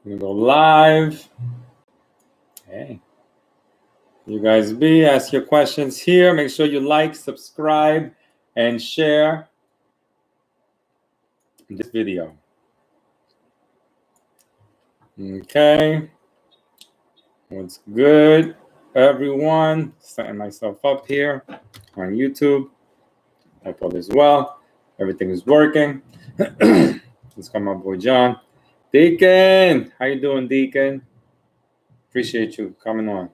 I'm gonna go live. Hey, you guys ask your questions here. Make sure you like, subscribe, and share this video. Okay. What's good, everyone? Setting myself up here on YouTube. Hope all is well. Everything is working. Let's come my boy John. Deacon, how you doing, Deacon? Appreciate you coming on.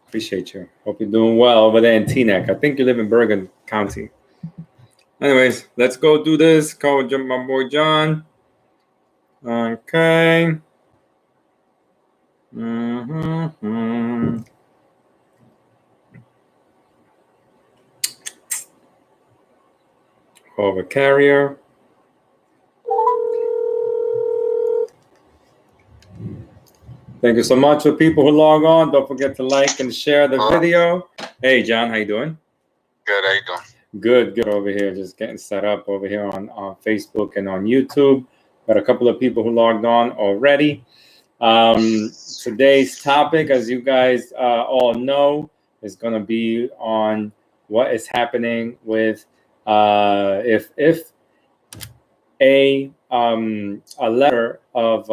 Appreciate you. Hope you're doing well over there in Teaneck. I think you live in Bergen County. Anyways, let's go do this. Call my boy John. Okay. Over carrier. Thank you so much for people who log on. Don't forget to like and share the video. Hey, John, how you doing? Good, how you doing? Good over here. Just getting set up over here on Facebook and on YouTube. Got a couple of people who logged on already. Today's topic, as you guys all know, is going to be on what is happening with if a letter of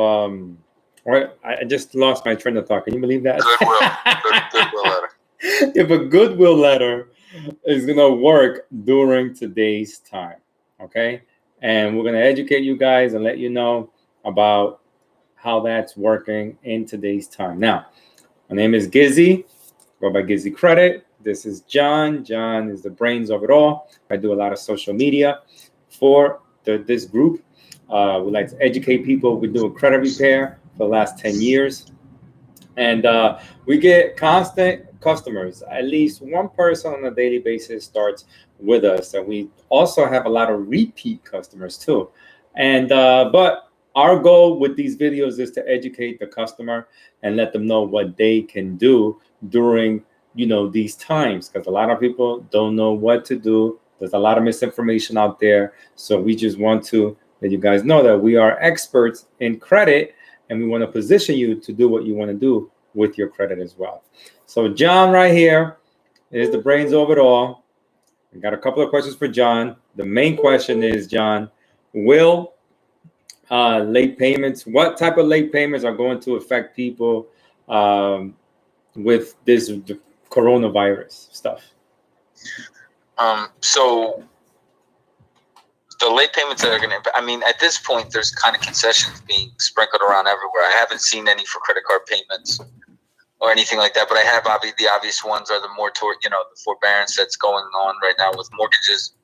I just lost my train of thought. Can you believe that? Goodwill letter. If a Goodwill letter is going to work during today's time, okay? And we're going to educate you guys and let you know about how that's working in today's time. Now, my name is Gizzy, go by GizzyCredit. This is John. John is the brains of it all. I do a lot of social media for this group. We like to educate people. We do a credit repair for the last 10 years. And we get constant customers. At least one person on a daily basis starts with us. And we also have a lot of repeat customers too. And but our goal with these videos is to educate the customer and let them know what they can do during, these times, because a lot of people don't know what to do. There's a lot of misinformation out there. So we just want to let you guys know that we are experts in credit, and we want to position you to do what you want to do with your credit as well. So John right here is the brains of it all. I got a couple of questions for John. The main question is, John, will late payments, what type of late payments are going to affect people with this coronavirus stuff? So the late payments that are going to, at this point, there's kind of concessions being sprinkled around everywhere. I haven't seen any for credit card payments or anything like that, but I have the obvious ones are the more toward, the forbearance that's going on right now with mortgages,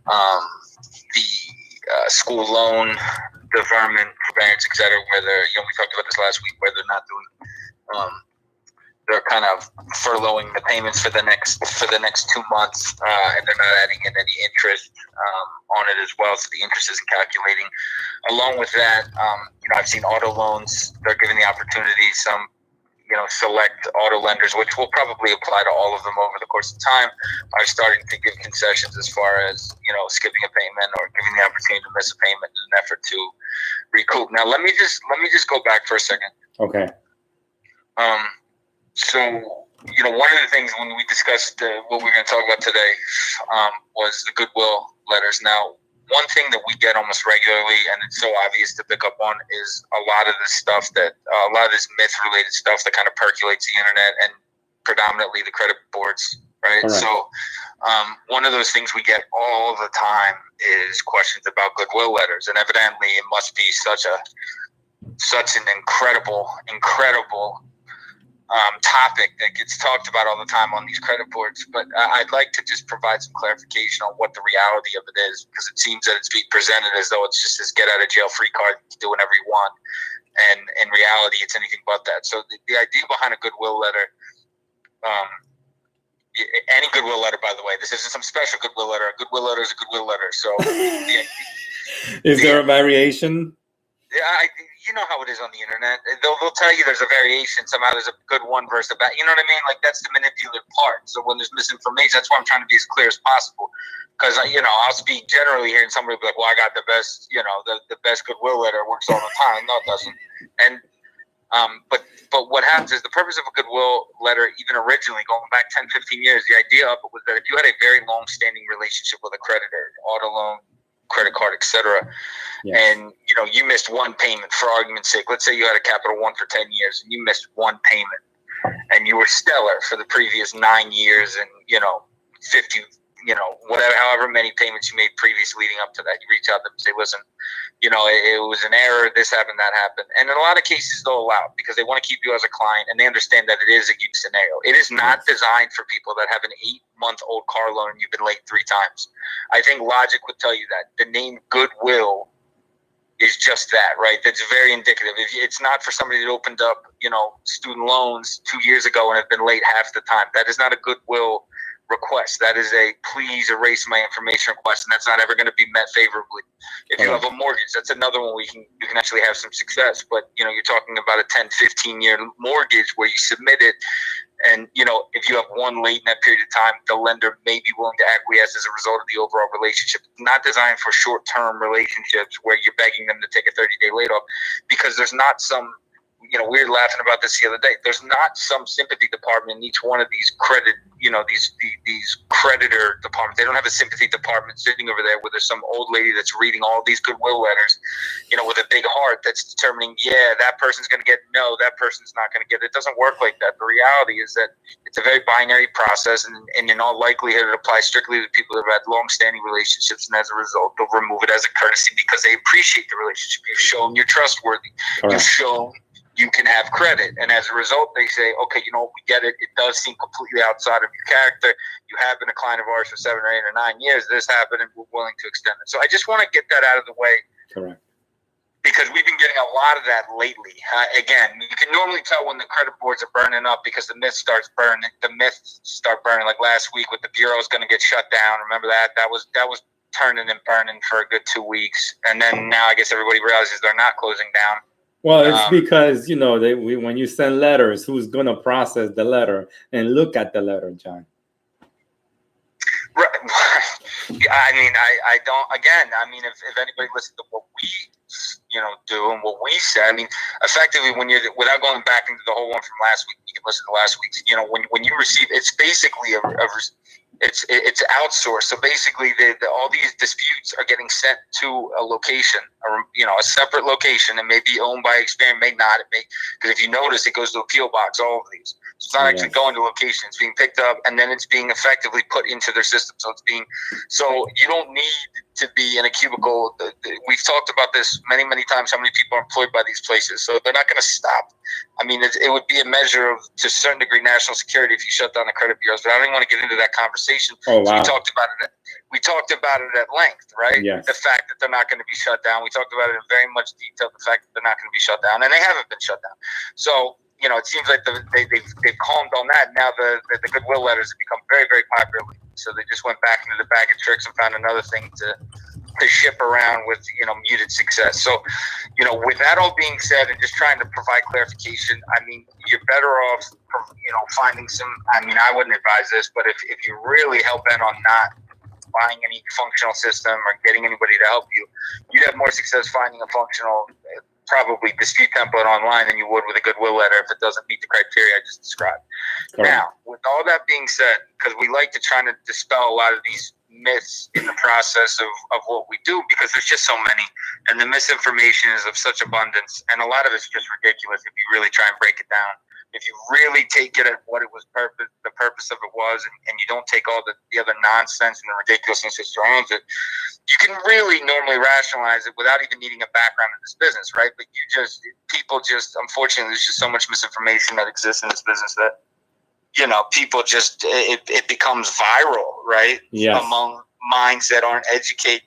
the school loan deferment, forbearance, et cetera, where they're, we talked about this last week, where they're not doing, they're kind of furloughing the payments for the next 2 months, and they're not adding in any interest on it as well, so the interest isn't calculating. Along with that, I've seen auto loans. They're giving the opportunity some, select auto lenders, which will probably apply to all of them over the course of time, are starting to give concessions as far as, skipping a payment or giving the opportunity to miss a payment in an effort to recoup. Now, let me just go back for a second. Okay. So, one of the things when we discussed what we're going to talk about today was the Goodwill letters. Now, one thing that we get almost regularly, and it's so obvious to pick up on, is a lot of this stuff a lot of this myth-related stuff that kind of percolates the internet and predominantly the credit boards, right? Correct. So, one of those things we get all the time is questions about Goodwill letters, and evidently it must be such an incredible topic that gets talked about all the time on these credit boards. But I'd like to just provide some clarification on what the reality of it is, because it seems that it's being presented as though it's just this get out of jail free card to do whatever you want, and in reality it's anything but that. So the idea behind a Goodwill letter, any Goodwill letter, by the way, this isn't some special Goodwill letter. A Goodwill letter is a Goodwill letter. So Is there a variation? Yeah, you know how it is on the internet. They'll tell you there's a variation. Somehow there's a good one versus a bad. You know what I mean? Like, that's the manipulative part. So when there's misinformation, that's why I'm trying to be as clear as possible. because I'll speak generally here, and somebody will be like, "Well, I got the best, the best Goodwill letter. It works all the time." No, it doesn't. And but what happens is the purpose of a Goodwill letter, even originally going back 10, 15 years, the idea of it was that if you had a very long-standing relationship with a creditor, auto loan, credit card, etc., and you missed one payment, for argument's sake, let's say you had a Capital One for 10 years and you missed one payment, and you were stellar for the previous 9 years, and 50, whatever, however many payments you made previous leading up to that, you reach out to them and say, listen, it was an error, this happened, that happened. And in a lot of cases they'll allow it because they want to keep you as a client, and they understand that it is a huge scenario. It is not designed for people that have an 8-month-old car loan and you've been late 3 times. I think logic would tell you that. The name Goodwill is just that, right? That's very indicative. It's not for somebody that opened up, student loans 2 years ago and have been late half the time. That is not a Goodwill request. That is a please erase my information request, and that's not ever going to be met favorably. If you have a mortgage, that's another one you can actually have some success. But you're talking about a 10, 15-year mortgage where you submit it, and if you have one late in that period of time, the lender may be willing to acquiesce as a result of the overall relationship. It's not designed for short-term relationships where you're begging them to take a 30-day laid off, because there's not some, we were laughing about this the other day. There's not some sympathy department in each one of these these creditor departments. They don't have a sympathy department sitting over there where there's some old lady that's reading all these Goodwill letters, with a big heart that's determining, that person's going to get no, that person's not going to get it. It doesn't work like that. The reality is that it's a very binary process, and in all likelihood, it applies strictly to people that have had long-standing relationships, and as a result, they'll remove it as a courtesy because they appreciate the relationship. You've shown you're trustworthy. Correct. You've shown you can have credit. And as a result, they say, okay, we get it. It does seem completely outside of your character. You have been a client of ours for 7 or 8 or 9 years. This happened, and we're willing to extend it. So I just want to get that out of the way. Correct. Because we've been getting a lot of that lately. Again, you can normally tell when the credit boards are burning up because the myths start burning. Like last week with the bureau's going to get shut down. Remember that? That was turning and burning for a good 2 weeks. And then now I guess everybody realizes they're not closing down. Well, it's because, when you send letters, who's going to process the letter and look at the letter, John? Right. I mean, I don't, again, if anybody listens to what we, do and what we say, effectively without going back into the whole one from last week, you can listen to last week's, when you receive, it's basically it's outsourced. So basically, all these disputes are getting sent to a location, or a separate location, and may be owned by Experian, may not. It may, because if you notice, it goes to a PO box. All of these, so it's not actually going to a location. It's being picked up, and then it's being effectively put into their system. So you don't need to be in a cubicle. We've talked about this many times. How many people are employed by these places? So they're not going to stop. It would be a measure of, to a certain degree, national security if you shut down the credit bureaus. But I don't even want to get into that conversation. Oh, wow. So we talked about it at length, right? Yes. The fact that they're not going to be shut down. We talked about it in very much detail. The fact that they're not going to be shut down, and they haven't been shut down. So it seems like they've calmed on that. Now the Goodwill letters have become very, very popular. So they just went back into the bag of tricks and found another thing to ship around with muted success. So with that all being said, and just trying to provide clarification, you're better off finding some. I wouldn't advise this, but if you're really hell bent on not buying any functional system or getting anybody to help you, you'd have more success finding a functional probably dispute template online than you would with a Goodwill letter if it doesn't meet the criteria I just described. Correct. Now, with all that being said, because we like to try to dispel a lot of these myths in the process of what we do, because there's just so many, and the misinformation is of such abundance, and a lot of it's just ridiculous if you really try and break it down. If you really take it at what it was the purpose of it was, and you don't take all the other nonsense and the ridiculousness that surrounds it, you can really normally rationalize it without even needing a background in this business, right? But unfortunately, there's just so much misinformation that exists in this business that, people just, it becomes viral, right? Yes. Among minds that aren't educated,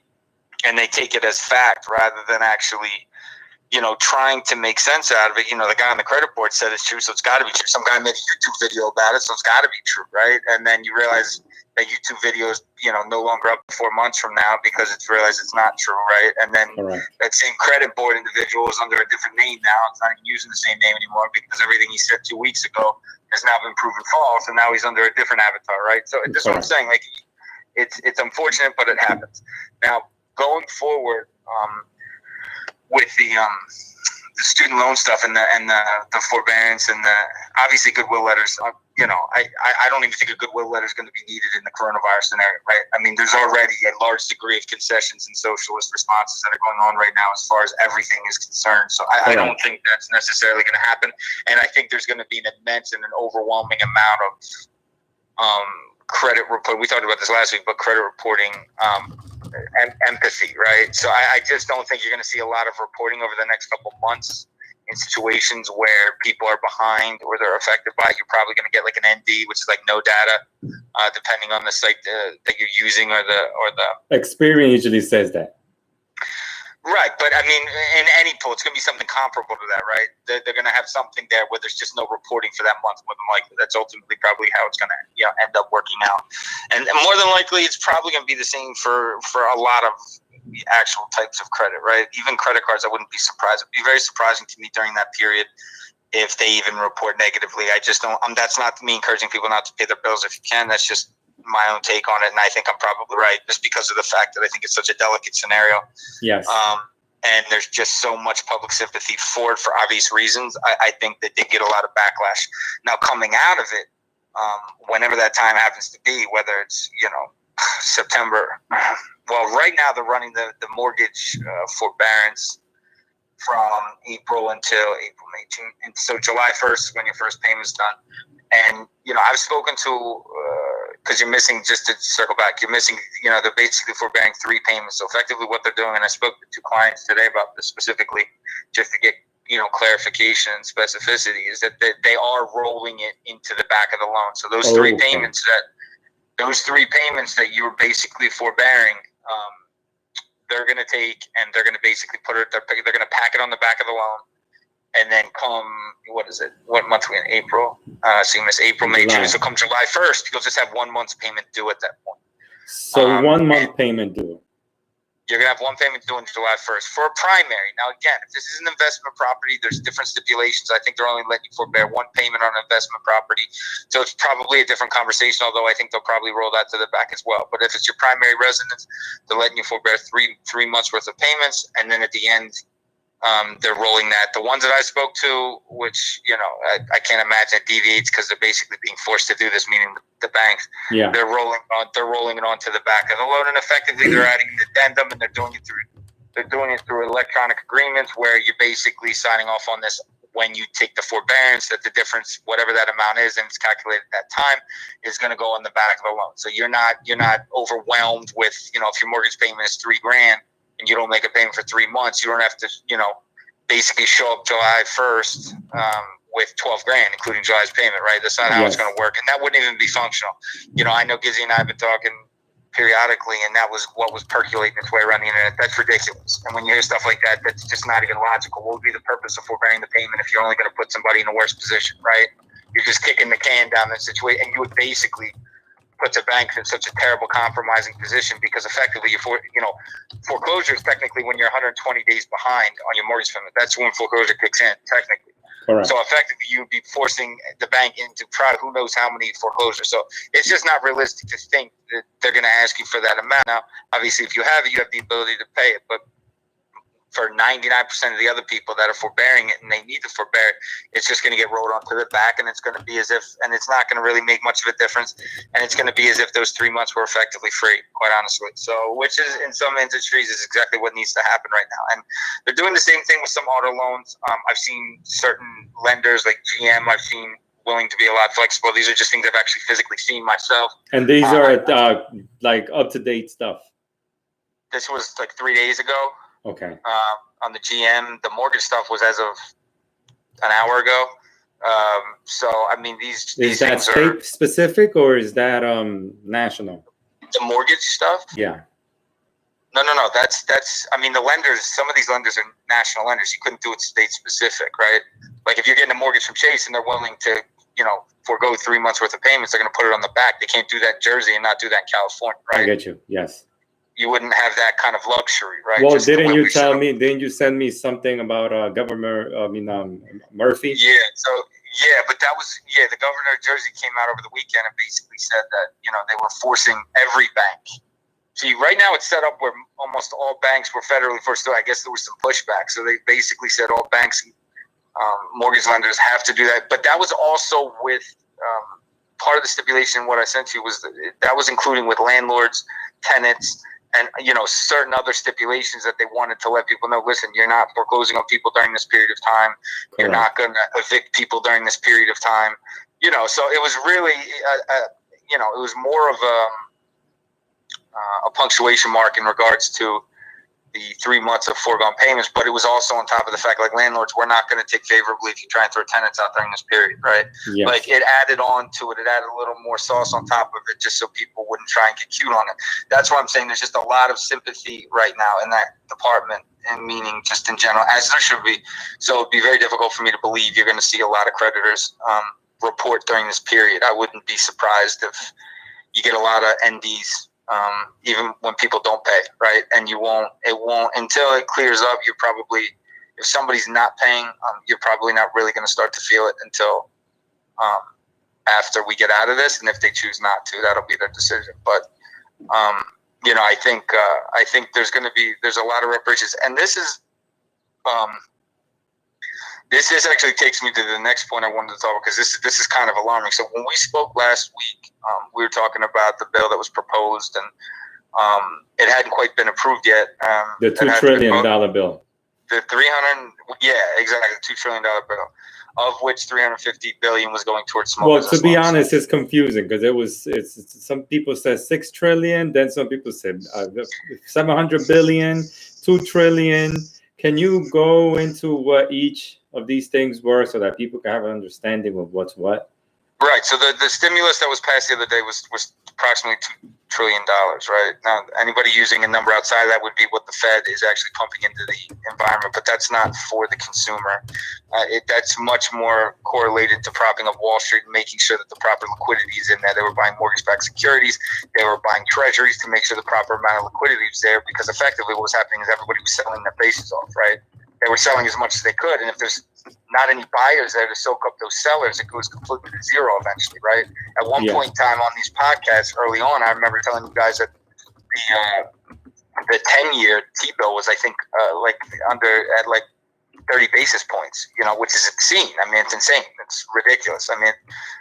and they take it as fact rather than actually, trying to make sense out of it. The guy on the credit board said it's true, so it's got to be true. Some guy made a YouTube video about it, so it's got to be true, right? And then you realize that YouTube video is, no longer up 4 months from now because it's realized it's not true, right? And then that same credit board individual is under a different name now. It's not even using the same name anymore because everything he said 2 weeks ago has now been proven false, and now he's under a different avatar, right? So this is what I'm saying. it's unfortunate, but it happens. Now, going forward, with the student loan stuff and the forbearance and the obviously Goodwill letters, I don't even think a Goodwill letter is going to be needed in the coronavirus scenario, right? I mean, there's already a large degree of concessions and socialist responses that are going on right now as far as everything is concerned. So I don't think that's necessarily going to happen. And I think there's going to be an immense and an overwhelming amount of credit report. We talked about this last week, but credit reporting and empathy, right? So I just don't think you're going to see a lot of reporting over the next couple months in situations where people are behind or they're affected by it. You're probably going to get like an ND, which is like no data, depending on the site that you're using or the Experience usually says that. Right, but I mean, in any pool, it's going to be something comparable to that, right? They're going to have something there where there's just no reporting for that month. More than likely, that's ultimately probably how it's going to end up working out. And more than likely, it's probably going to be the same for a lot of the actual types of credit, right? Even credit cards, I wouldn't be surprised. It'd be very surprising to me during that period if they even report negatively. I just don't. That's not me encouraging people not to pay their bills if you can. That's just my own take on it, and I think I'm probably right, just because of the fact that I think it's such a delicate scenario. Yes. And there's just so much public sympathy for it for obvious reasons. I think that they get a lot of backlash. Now, coming out of it, whenever that time happens to be, whether it's September. Well, right now they're running the mortgage forbearance from April until April, May, June, and so July 1st when your first payment's done. And I've spoken to because you're missing, just to circle back, you're missing, they're basically forbearing 3 payments. So effectively what they're doing, and I spoke to 2 clients today about this specifically, just to get, clarification and specificity, is that they are rolling it into the back of the loan. So those 3 payments that you were basically forbearing, they're going to take and they're going to basically put it, they're going to pack it on the back of the loan. And then come, what month are we in? April. So you miss April, May, June. So come July 1st, you'll just have 1 month's payment due at that point. So 1 month payment due. You're going to have 1 payment due on July 1st for a primary. Now, again, if this is an investment property, there's different stipulations. I think they're only letting you forbear 1 payment on an investment property. So it's probably a different conversation, although I think they'll probably roll that to the back as well. But if it's your primary residence, they're letting you forbear three months worth of payments. And then at the end, they're rolling that. The ones that I spoke to, which I can't imagine it deviates because they're basically being forced to do this, meaning the banks. Yeah, they're rolling it onto the back of the loan, and effectively they're adding an addendum, and they're doing it through electronic agreements where you're basically signing off on this when you take the forbearance, that the difference, whatever that amount is, and it's calculated at that time, is going to go on the back of the loan. So you're not overwhelmed with if your mortgage payment is $3,000. And you don't make a payment for 3 months, you don't have to, basically show up July 1st with $12,000, including July's payment, right? That's not how it's going to work, and that wouldn't even be functional. I know Gizzy and I have been talking periodically, and that was what was percolating its way around the internet. That's ridiculous. And when you hear stuff like that, that's just not even logical. What would be the purpose of forbearing the payment if you're only going to put somebody in a worse position, right? You're just kicking the can down the situation, and you would basically put the bank in such a terrible compromising position, because effectively foreclosure is technically when you're 120 days behind on your mortgage payment. That's when foreclosure kicks in, technically. Correct. So effectively you'd be forcing the bank into who knows how many foreclosures. So it's just not realistic to think that they're going to ask you for that amount. Now, obviously, if you have it, you have the ability to pay it, but for 99% of the other people that are forbearing it and they need to forbear it, it's just going to get rolled onto the back, and it's going to be as if, and it's not going to really make much of a difference, and it's going to be as if those 3 months were effectively free, quite honestly. So, which is, in some industries, is exactly what needs to happen right now. And they're doing the same thing with some auto loans. I've seen certain lenders like GM, I've seen willing to be a lot flexible. These are just things I've actually physically seen myself. And these are like up-to-date stuff. This was like 3 days ago. Okay. On the GM, the mortgage stuff was as of an hour ago. So I mean, these is that things state are specific, or is that national? The mortgage stuff. Yeah. No. That's. I mean, the lenders. Some of these lenders are national lenders. You couldn't do it state specific, right? Like if you're getting a mortgage from Chase and they're willing to, forego 3 months worth of payments, they're going to put it on the back. They can't do that in Jersey and not do that in California, right? I get you. Yes. You wouldn't have that kind of luxury, right? Well, didn't you send me something about Governor Murphy? Yeah. So Yeah, but the governor of Jersey came out over the weekend and basically said that, they were forcing every bank. See, right now it's set up where almost all banks were federally forced to. I guess there was some pushback. So they basically said all banks, mortgage lenders have to do that. But that was also with part of the stipulation. What I sent you was that was including with landlords, tenants, and certain other stipulations that they wanted to let people know. Listen, you're not foreclosing on people during this period of time. Correct. You're not going to evict people during this period of time. So it was really, it was more of a punctuation mark in regards to the 3 months of foregone payments, but it was also on top of the fact, like, landlords, we're not going to take favorably if you try and throw tenants out during this period, right? Yes. Like, it added on to it. It added a little more sauce on top of it just so people wouldn't try and get cute on it. That's why I'm saying there's just a lot of sympathy right now in that department, and meaning just in general, as there should be. So it'd be very difficult for me to believe you're going to see a lot of creditors report during this period. I wouldn't be surprised if you get a lot of NDs. Even when people don't pay, right? And it won't until it clears up. You're probably, if somebody's not paying, you're probably not really going to start to feel it until after we get out of this. And if they choose not to, that'll be their decision. But I think there's a lot of reparations, and this actually takes me to the next point I wanted to talk about, because this is kind of alarming. So when we spoke last week, we were talking about the bill that was proposed, and it hadn't quite been approved yet. The $2 trillion bill. The 300, yeah, exactly, the $2 trillion bill, of which 350 billion was going towards small business loans. Well, to be honest, it's confusing because it's some people said 6 trillion, then some people said 700 billion, 2 trillion. Can you go into what each of these things were so that people can have an understanding of what's what? Right. So the stimulus that was passed the other day was approximately $2 trillion, right? Now, anybody using a number outside of that would be what the Fed is actually pumping into the environment, but that's not for the consumer. That's much more correlated to propping up Wall Street and making sure that the proper liquidity is in there. They were buying mortgage-backed securities. They were buying treasuries to make sure the proper amount of liquidity was there, because effectively what was happening is everybody was selling their faces off, right? They were selling as much as they could, and if there's not any buyers there to soak up those sellers, it goes completely to zero eventually, right? At one point in time on these podcasts early on, I remember telling you guys that the 10-year T-bill was, I think, at 30 basis points, which is obscene. I mean, it's insane. It's ridiculous. I mean,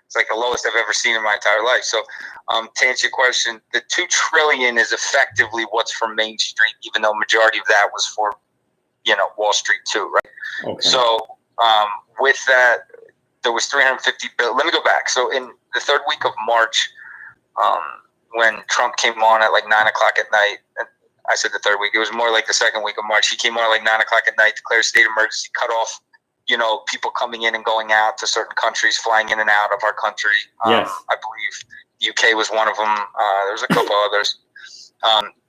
it's like the lowest I've ever seen in my entire life. So to answer your question, the $2 trillion is effectively what's for Main Street, even though majority of that was for Wall Street too, right? Okay. So with that, there was 350 billion. Let me go back. So in the third week of March, when Trump came on at like 9 o'clock at night, I said the third week, it was more like the second week of March. He came on at like 9 o'clock at night, declared state of emergency, cut off, people coming in and going out to certain countries, flying in and out of our country. Yes. I believe UK was one of them. There's a couple others.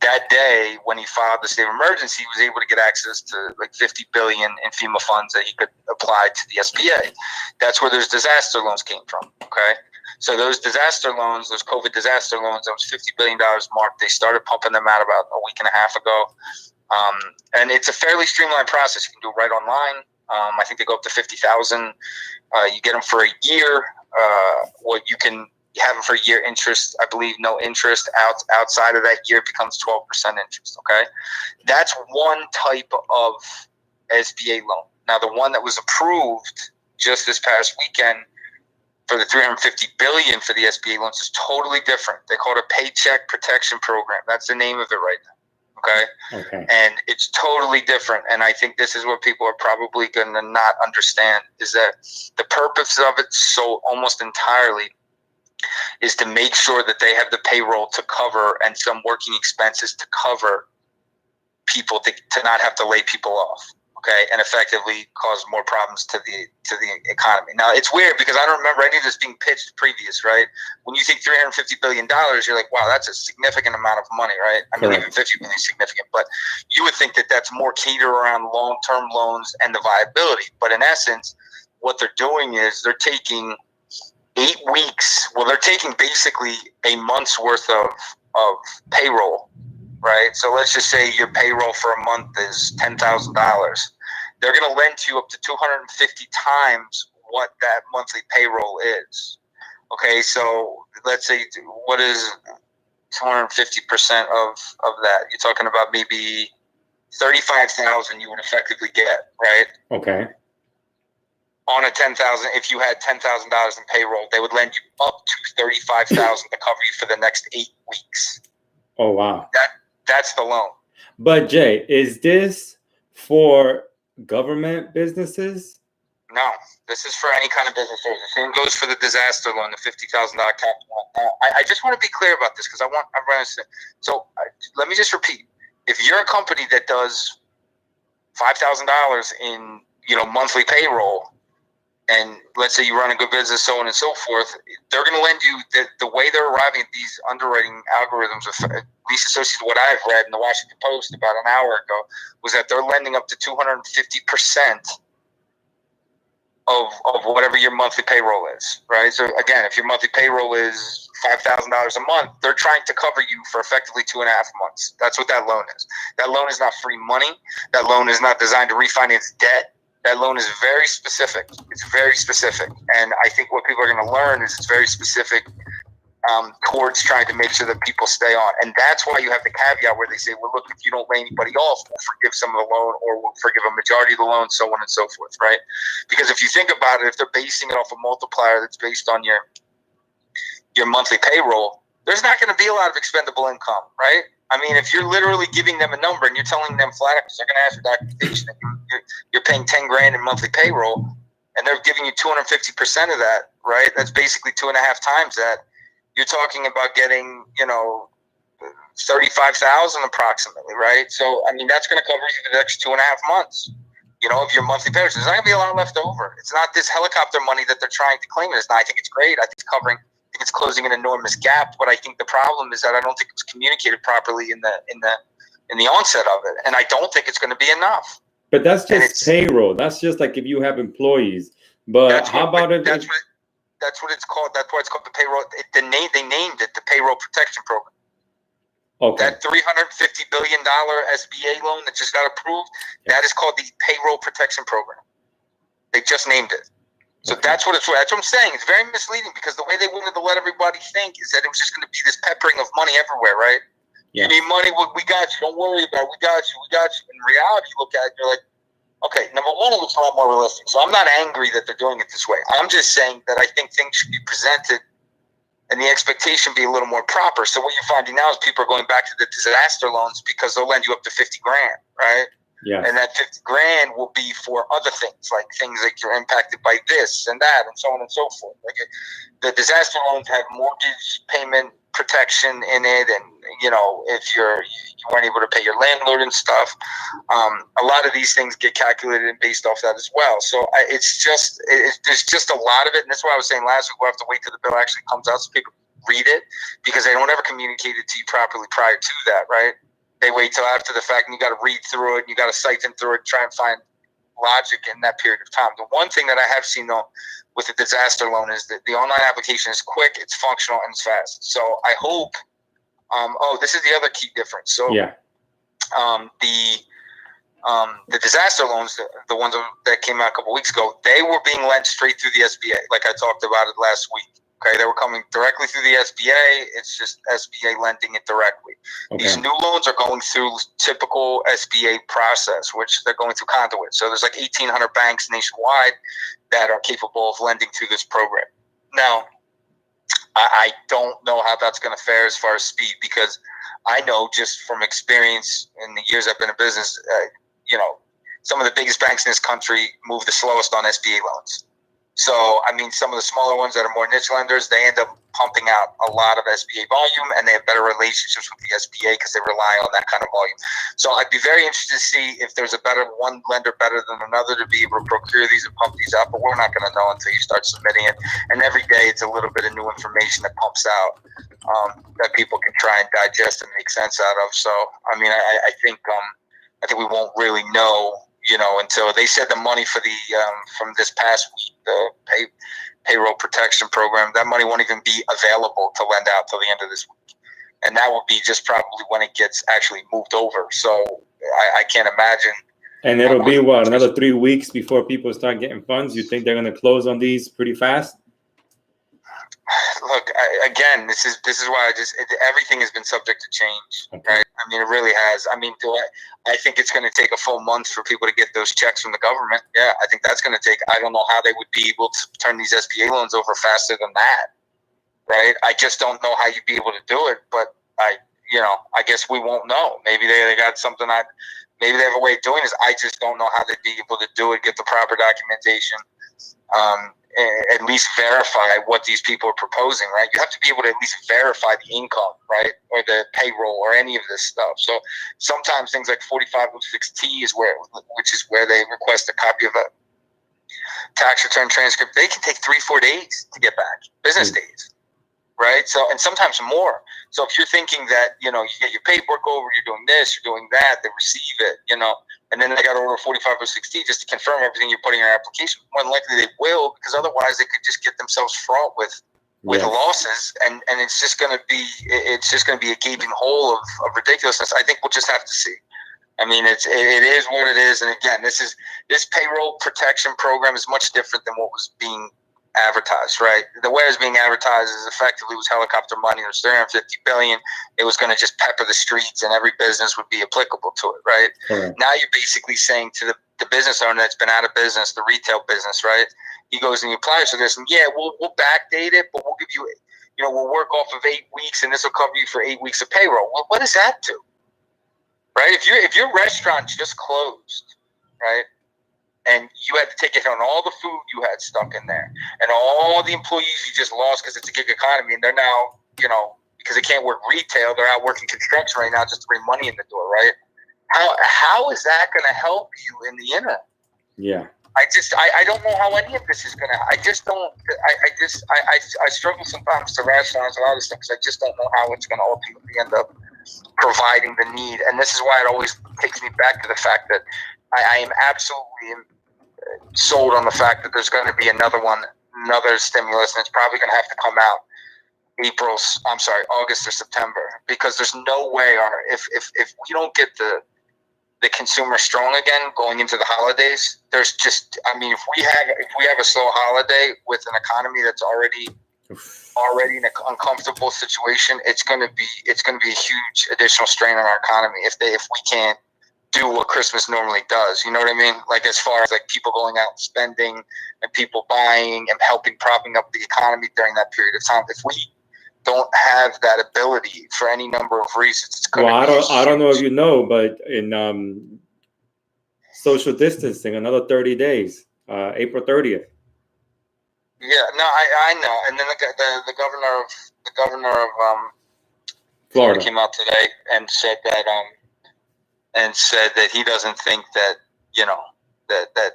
That day, when he filed the state of emergency, he was able to get access to like 50 billion in FEMA funds that he could apply to the SBA. That's where those disaster loans came from. Okay. So those disaster loans, those COVID disaster loans, that was $50 billion mark. They started pumping them out about a week and a half ago. And it's a fairly streamlined process. You can do it right online. I think they go up to 50,000. You get them for a year. You can have them for a year interest. I believe no interest. Outside of that year, it becomes 12% interest. Okay. That's one type of SBA loan. Now, the one that was approved just this past weekend for the 350 billion for the SBA loans is totally different. They call it a Paycheck Protection Program. That's the name of it right now. Okay. And it's totally different. And I think this is what people are probably going to not understand, is that the purpose of it so almost entirely is to make sure that they have the payroll to cover and some working expenses to cover people to not have to lay people off. Okay, and effectively cause more problems to the economy. Now, it's weird because I don't remember any of this being pitched previous, right? When you think $350 billion, you're like, wow, that's a significant amount of money, right? I mean, even 50 billion is significant, but you would think that that's more catered around long-term loans and the viability. But in essence, what they're doing is they're taking 8 weeks. Well, they're taking basically a month's worth of payroll. Right. So let's just say your payroll for a month is $10,000. They're going to lend you up to 250 times what that monthly payroll is. Okay, so let's say what is 250% of that? You're talking about maybe 35,000 you would effectively get, right? Okay. On a 10,000, if you had $10,000 in payroll, they would lend you up to 35,000 to cover you for the next 8 weeks. Oh wow. That's the loan. But Jay, is this for government businesses? No, this is for any kind of business. The same goes for the disaster loan, the $50,000 cap. I just want to be clear about this because I want everyone to. So let me just repeat: if you're a company that does $5,000 in monthly payroll, and let's say you run a good business, so on and so forth, they're going to lend you the way they're arriving at these underwriting algorithms, at least associated with what I've read in the Washington Post about an hour ago, was that they're lending up to 250% of whatever your monthly payroll is, right? So again, if your monthly payroll is $5,000 a month, they're trying to cover you for effectively 2.5 months. That's what that loan is. That loan is not free money. That loan is not designed to refinance debt. That loan is very specific. It's very specific. And I think what people are going to learn is it's very specific towards trying to make sure that people stay on. And that's why you have the caveat where they say, well, look, if you don't lay anybody off, we'll forgive some of the loan, or we'll forgive a majority of the loan, so on and so forth, right? Because if you think about it, if they're basing it off a multiplier that's based on your monthly payroll, there's not going to be a lot of expendable income, right? I mean, if you're literally giving them a number and you're telling them flat out, because they're going to ask for documentation, that you're paying $10,000 in monthly payroll, and they're giving you 250% of that, right? That's basically 2.5 times that. You're talking about getting, 35,000 approximately, right? So, I mean, that's going to cover you for the next 2.5 months, of your monthly payments. There's not going to be a lot left over. It's not this helicopter money that they're trying to claim. It's not. I think it's great. I think it's closing an enormous gap. But I think the problem is that I don't think it was communicated properly in the onset of it, and I don't think it's going to be enough. But that's just payroll. That's just like if you have employees. But how about if that's what it's called. That's why it's called the payroll. They named it the Payroll Protection Program. Okay. That $350 billion SBA loan that just got approved, that is called the Payroll Protection Program. They just named it. So that's what it's. That's what I'm saying. It's very misleading because the way they wanted to let everybody think is that it was just going to be this peppering of money everywhere, right? Yeah. You need money? We got you. Don't worry about it. We got you. In reality, you look at it, you're like, okay, number one, it looks a lot more realistic. So I'm not angry that they're doing it this way. I'm just saying that I think things should be presented and the expectation be a little more proper. So what you're finding now is people are going back to the disaster loans because they'll lend you up to $50,000, right? Yeah. And that $50,000 will be for other things, like things like you're impacted by this and that and so on and so forth. Like the disaster loans have mortgage payment protection in it, and if you weren't able to pay your landlord and stuff, a lot of these things get calculated and based off that as well. So there's just a lot of it, and that's why I was saying last week we'll have to wait till the bill actually comes out so people read it, because they don't ever communicate it to you properly prior to that, right? They wait till after the fact, and you got to read through it, and you got to siphon through it, try and find logic in that period of time. The one thing that I have seen though with the disaster loan is that the online application is quick, it's functional, and it's fast. So I hope. This is the other key difference. So yeah, the disaster loans, the ones that came out a couple weeks ago, they were being lent straight through the SBA, like I talked about it last week. Okay, they were coming directly through the SBA. It's just SBA lending it directly. Okay. These new loans are going through typical SBA process, which they're going through conduit. So there's like 1,800 banks nationwide that are capable of lending through this program. Now, I don't know how that's going to fare as far as speed, because I know just from experience in the years I've been in business, some of the biggest banks in this country move the slowest on SBA loans. So, I mean, some of the smaller ones that are more niche lenders, they end up pumping out a lot of SBA volume, and they have better relationships with the SBA because they rely on that kind of volume. So I'd be very interested to see if there's one lender better than another to be able to procure these and pump these out, but we're not going to know until you start submitting it. And every day it's a little bit of new information that pumps out that people can try and digest and make sense out of. So, I mean, I think we won't really know, until they said the money for the from this past week, the payroll protection program, that money won't even be available to lend out till the end of this week, and that will be just probably when it gets actually moved over. So I can't imagine And it'll be what, another 3 weeks before people start getting funds? You think they're going to close on these pretty fast? Look, again, this is why everything has been subject to change, right? I mean, it really has. I mean, I think it's going to take a full month for people to get those checks from the government. Yeah, I think that's going to take. I don't know how they would be able to turn these SBA loans over faster than that, right? I just don't know how you'd be able to do it. But I guess we won't know. Maybe they got something. Maybe they have a way of doing this. I just don't know how they'd be able to do it. Get the proper documentation. At least verify what these people are proposing, right? You have to be able to at least verify the income, right? Or the payroll or any of this stuff. So sometimes things like 4506T which is where they request a copy of a tax return transcript. They can take 3-4 days to get back, business days, right? So, and sometimes more. So if you're thinking that, you get your paperwork over, you're doing this, you're doing that, they receive it, and then they got to order 4506T just to confirm everything you put in your application. More than likely they will, because otherwise they could just get themselves fraught with losses, and it's just going to be a gaping hole of ridiculousness. I think we'll just have to see. I mean, it is what it is, and again, this payroll protection program is much different than what was being advertised, right? The way it was being advertised is effectively was helicopter money. It was $350 billion. It was going to just pepper the streets, and every business would be applicable to it, right? Now you're basically saying to the business owner that's been out of business, the retail business, right? He goes and he applies for this, and we'll backdate it, but we'll give you, we'll work off of 8 weeks, and this will cover you for 8 weeks of payroll. Well, what does that do, right? If your restaurant just closed, right? And you had to take it on all the food you had stuck in there, and all the employees you just lost because it's a gig economy, and they're now, because they can't work retail, they're out working construction right now just to bring money in the door, right? How is that going to help you in the interim? Yeah. I don't know how any of this is going to. I struggle sometimes to rationalize a lot of this stuff because I just don't know how it's going to ultimately end up providing the need, and this is why it always takes me back to the fact that I am absolutely sold on the fact that there's going to be another stimulus, and it's probably going to have to come out August or September, because there's no way if we don't get the consumer strong again going into the holidays, there's just, I mean, if we have a slow holiday with an economy that's already in an uncomfortable situation, it's going to be a huge additional strain on our economy if we can't do what Christmas normally does. You know what I mean? Like, as far as like people going out and spending and people buying and propping up the economy during that period of time. If we don't have that ability for any number of reasons, it's going to be I don't know if you know, but in social distancing, another 30 days, April 30th. Yeah, no, I know. And then the governor of Florida came out today and said that he doesn't think that that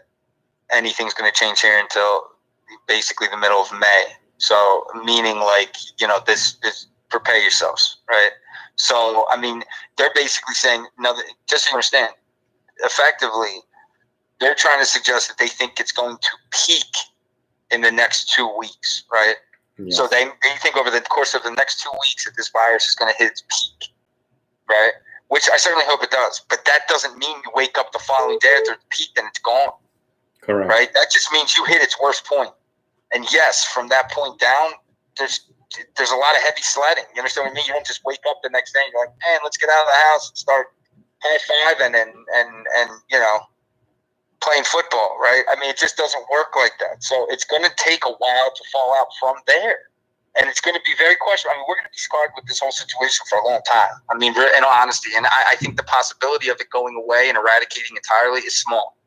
anything's going to change here until basically the middle of May. So meaning this prepare yourselves, right? So I mean, they're basically saying, just so you understand, effectively, they're trying to suggest that they think it's going to peak in the next 2 weeks, right? Yes. So they think over the course of the next 2 weeks that this virus is going to hit its peak, right? Which I certainly hope it does. But that doesn't mean you wake up the following day after the peak and it's gone. Correct. Right? That just means you hit its worst point. And yes, from that point down, there's a lot of heavy sledding. You understand what I mean? You don't just wake up the next day and you're like, man, let's get out of the house and start high-fiving and playing football, right? I mean, it just doesn't work like that. So it's going to take a while to fall out from there. And it's going to be very questionable. I mean, we're going to be scarred with this whole situation for a long time. I mean, in all honesty. And I think the possibility of it going away and eradicating entirely is small.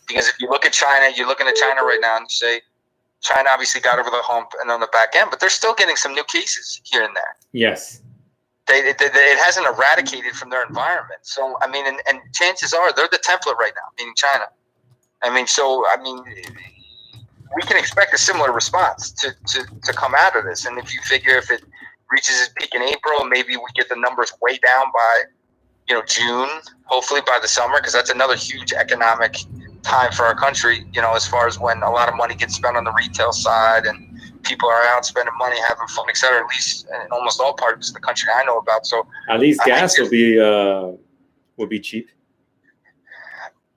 Because if you look at China, you're looking at China right now and you say, China obviously got over the hump and on the back end, but they're still getting some new cases here and there. Yes. It hasn't eradicated from their environment. So, I mean, and chances are they're the template right now, meaning China. I mean, we can expect a similar response to come out of this. And if you figure if it reaches its peak in April, maybe we get the numbers way down by, June, hopefully by the summer, because that's another huge economic time for our country, as far as when a lot of money gets spent on the retail side and people are out spending money, having fun, et cetera, at least in almost all parts of the country I know about. So at least gas will be cheap.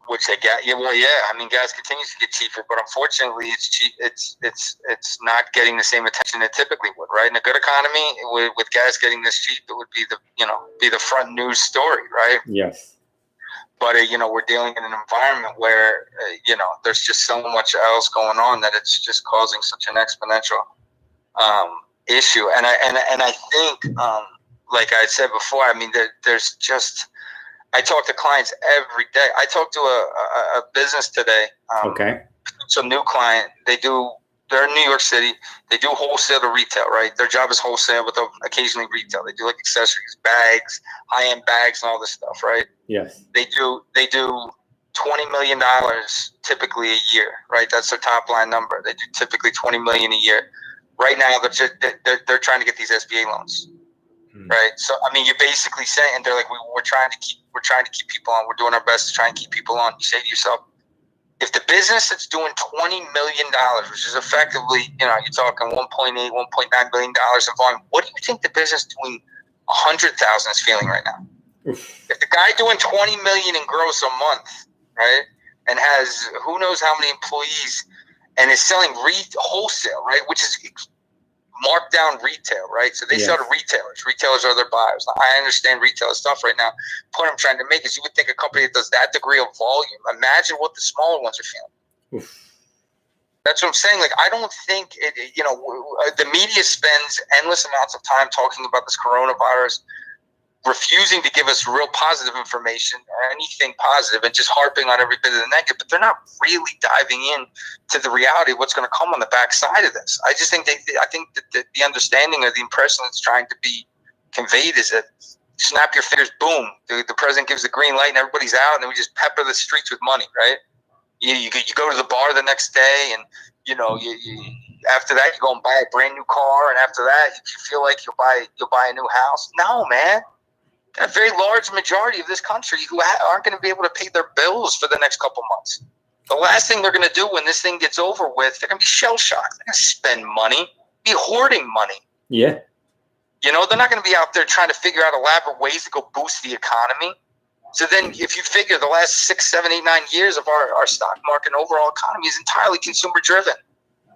Which they get, yeah, well, yeah. I mean, gas continues to get cheaper, but unfortunately, it's cheap. It's not getting the same attention it typically would, right? In a good economy, with gas getting this cheap, it would be the front news story, right? Yes. But we're dealing in an environment where there's just so much else going on that it's just causing such an exponential issue. And I think, like I said before, I mean, there's just. I talk to clients every day. I talked to a business today. Okay. Some new client. They're in New York City. They do wholesale to retail, right? Their job is wholesale, but they'll occasionally retail. They do like accessories, bags, high-end bags, and all this stuff, right? Yes. They do $20 million typically a year, right? That's their top line number. They do typically $20 million a year. Right now, they're trying to get these SBA loans. Right. So, I mean, you're basically saying, they're like, we're trying to keep people on. We're doing our best to try and keep people on. You say to yourself, if the business that's doing $20 million, which is effectively, you're talking $1.8, $1.9 billion in volume, what do you think the business doing 100,000 is feeling right now? Oof. If the guy doing 20 million in gross a month, right, and has who knows how many employees, and is selling wholesale, right, which is marked down retail, right? So they sell to retailers. Retailers are their buyers. Now, I understand retail is tough right now. The point I'm trying to make is you would think a company that does that degree of volume, imagine what the smaller ones are feeling. Oof. That's what I'm saying. Like, I don't think the media spends endless amounts of time talking about this coronavirus, refusing to give us real positive information or anything positive, and just harping on every bit of the negative, but they're not really diving in to the reality of what's going to come on the backside of this. I just think that the understanding or the impression that's trying to be conveyed is that snap your fingers, boom, the president gives the green light and everybody's out, and then we just pepper the streets with money, right? You go to the bar the next day, and you after that you go and buy a brand new car, and after that you feel like you'll buy a new house. No, man. A very large majority of this country who aren't going to be able to pay their bills for the next couple months. The last thing they're going to do when this thing gets over with, they're going to be shell-shocked. They're going to spend money, be hoarding money. Yeah. They're not going to be out there trying to figure out elaborate ways to go boost the economy. So then if you figure the last 6, 7, 8, 9 years of our stock market and overall economy is entirely consumer-driven,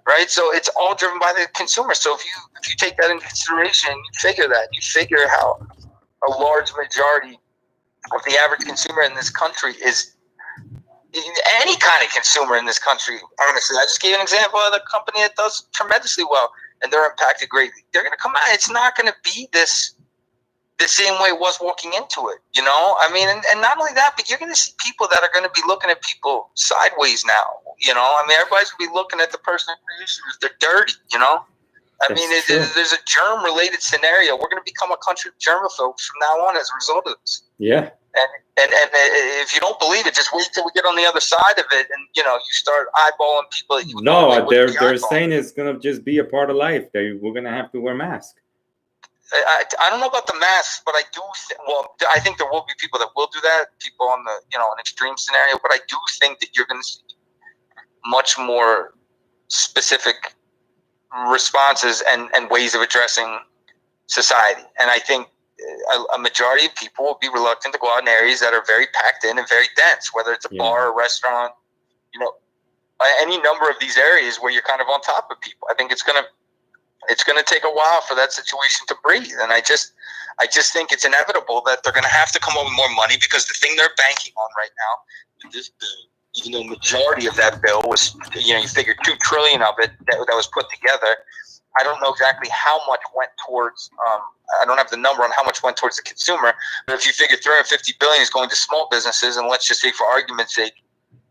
right? So it's all driven by the consumer. So if you take that into consideration, you figure how a large majority of the average consumer in this country is any kind of consumer in this country. Honestly, I just gave an example of the company that does tremendously well, and they're impacted greatly. They're going to come out. It's not going to be the same way it was walking into it. I mean, and not only that, but you're going to see people that are going to be looking at people sideways now. I mean, everybody's going to be looking at the person that producers. They're dirty. I mean, there's a germ-related scenario. We're going to become a country of germaphobes from now on as a result of this. Yeah. And if you don't believe it, just wait till we get on the other side of it, and you start eyeballing people that you No, they're saying it's going to just be a part of life. We're going to have to wear masks. I don't know about the masks, but I do. I think there will be people that will do that. People on the an extreme scenario, but I do think that you're going to see much more specific responses and ways of addressing society. And I think a majority of people will be reluctant to go out in areas that are very packed in and very dense, whether it's a bar or restaurant, any number of these areas where you're kind of on top of people. I think it's going to take a while for that situation to breathe. And I just think it's inevitable that they're going to have to come up with more money, because the thing they're banking on right now, this bill, even though majority of that bill was, you figure $2 trillion of it that was put together. I don't know exactly how much went towards. I don't have the number on how much went towards the consumer. But if you figure $350 billion is going to small businesses, and let's just say for argument's sake,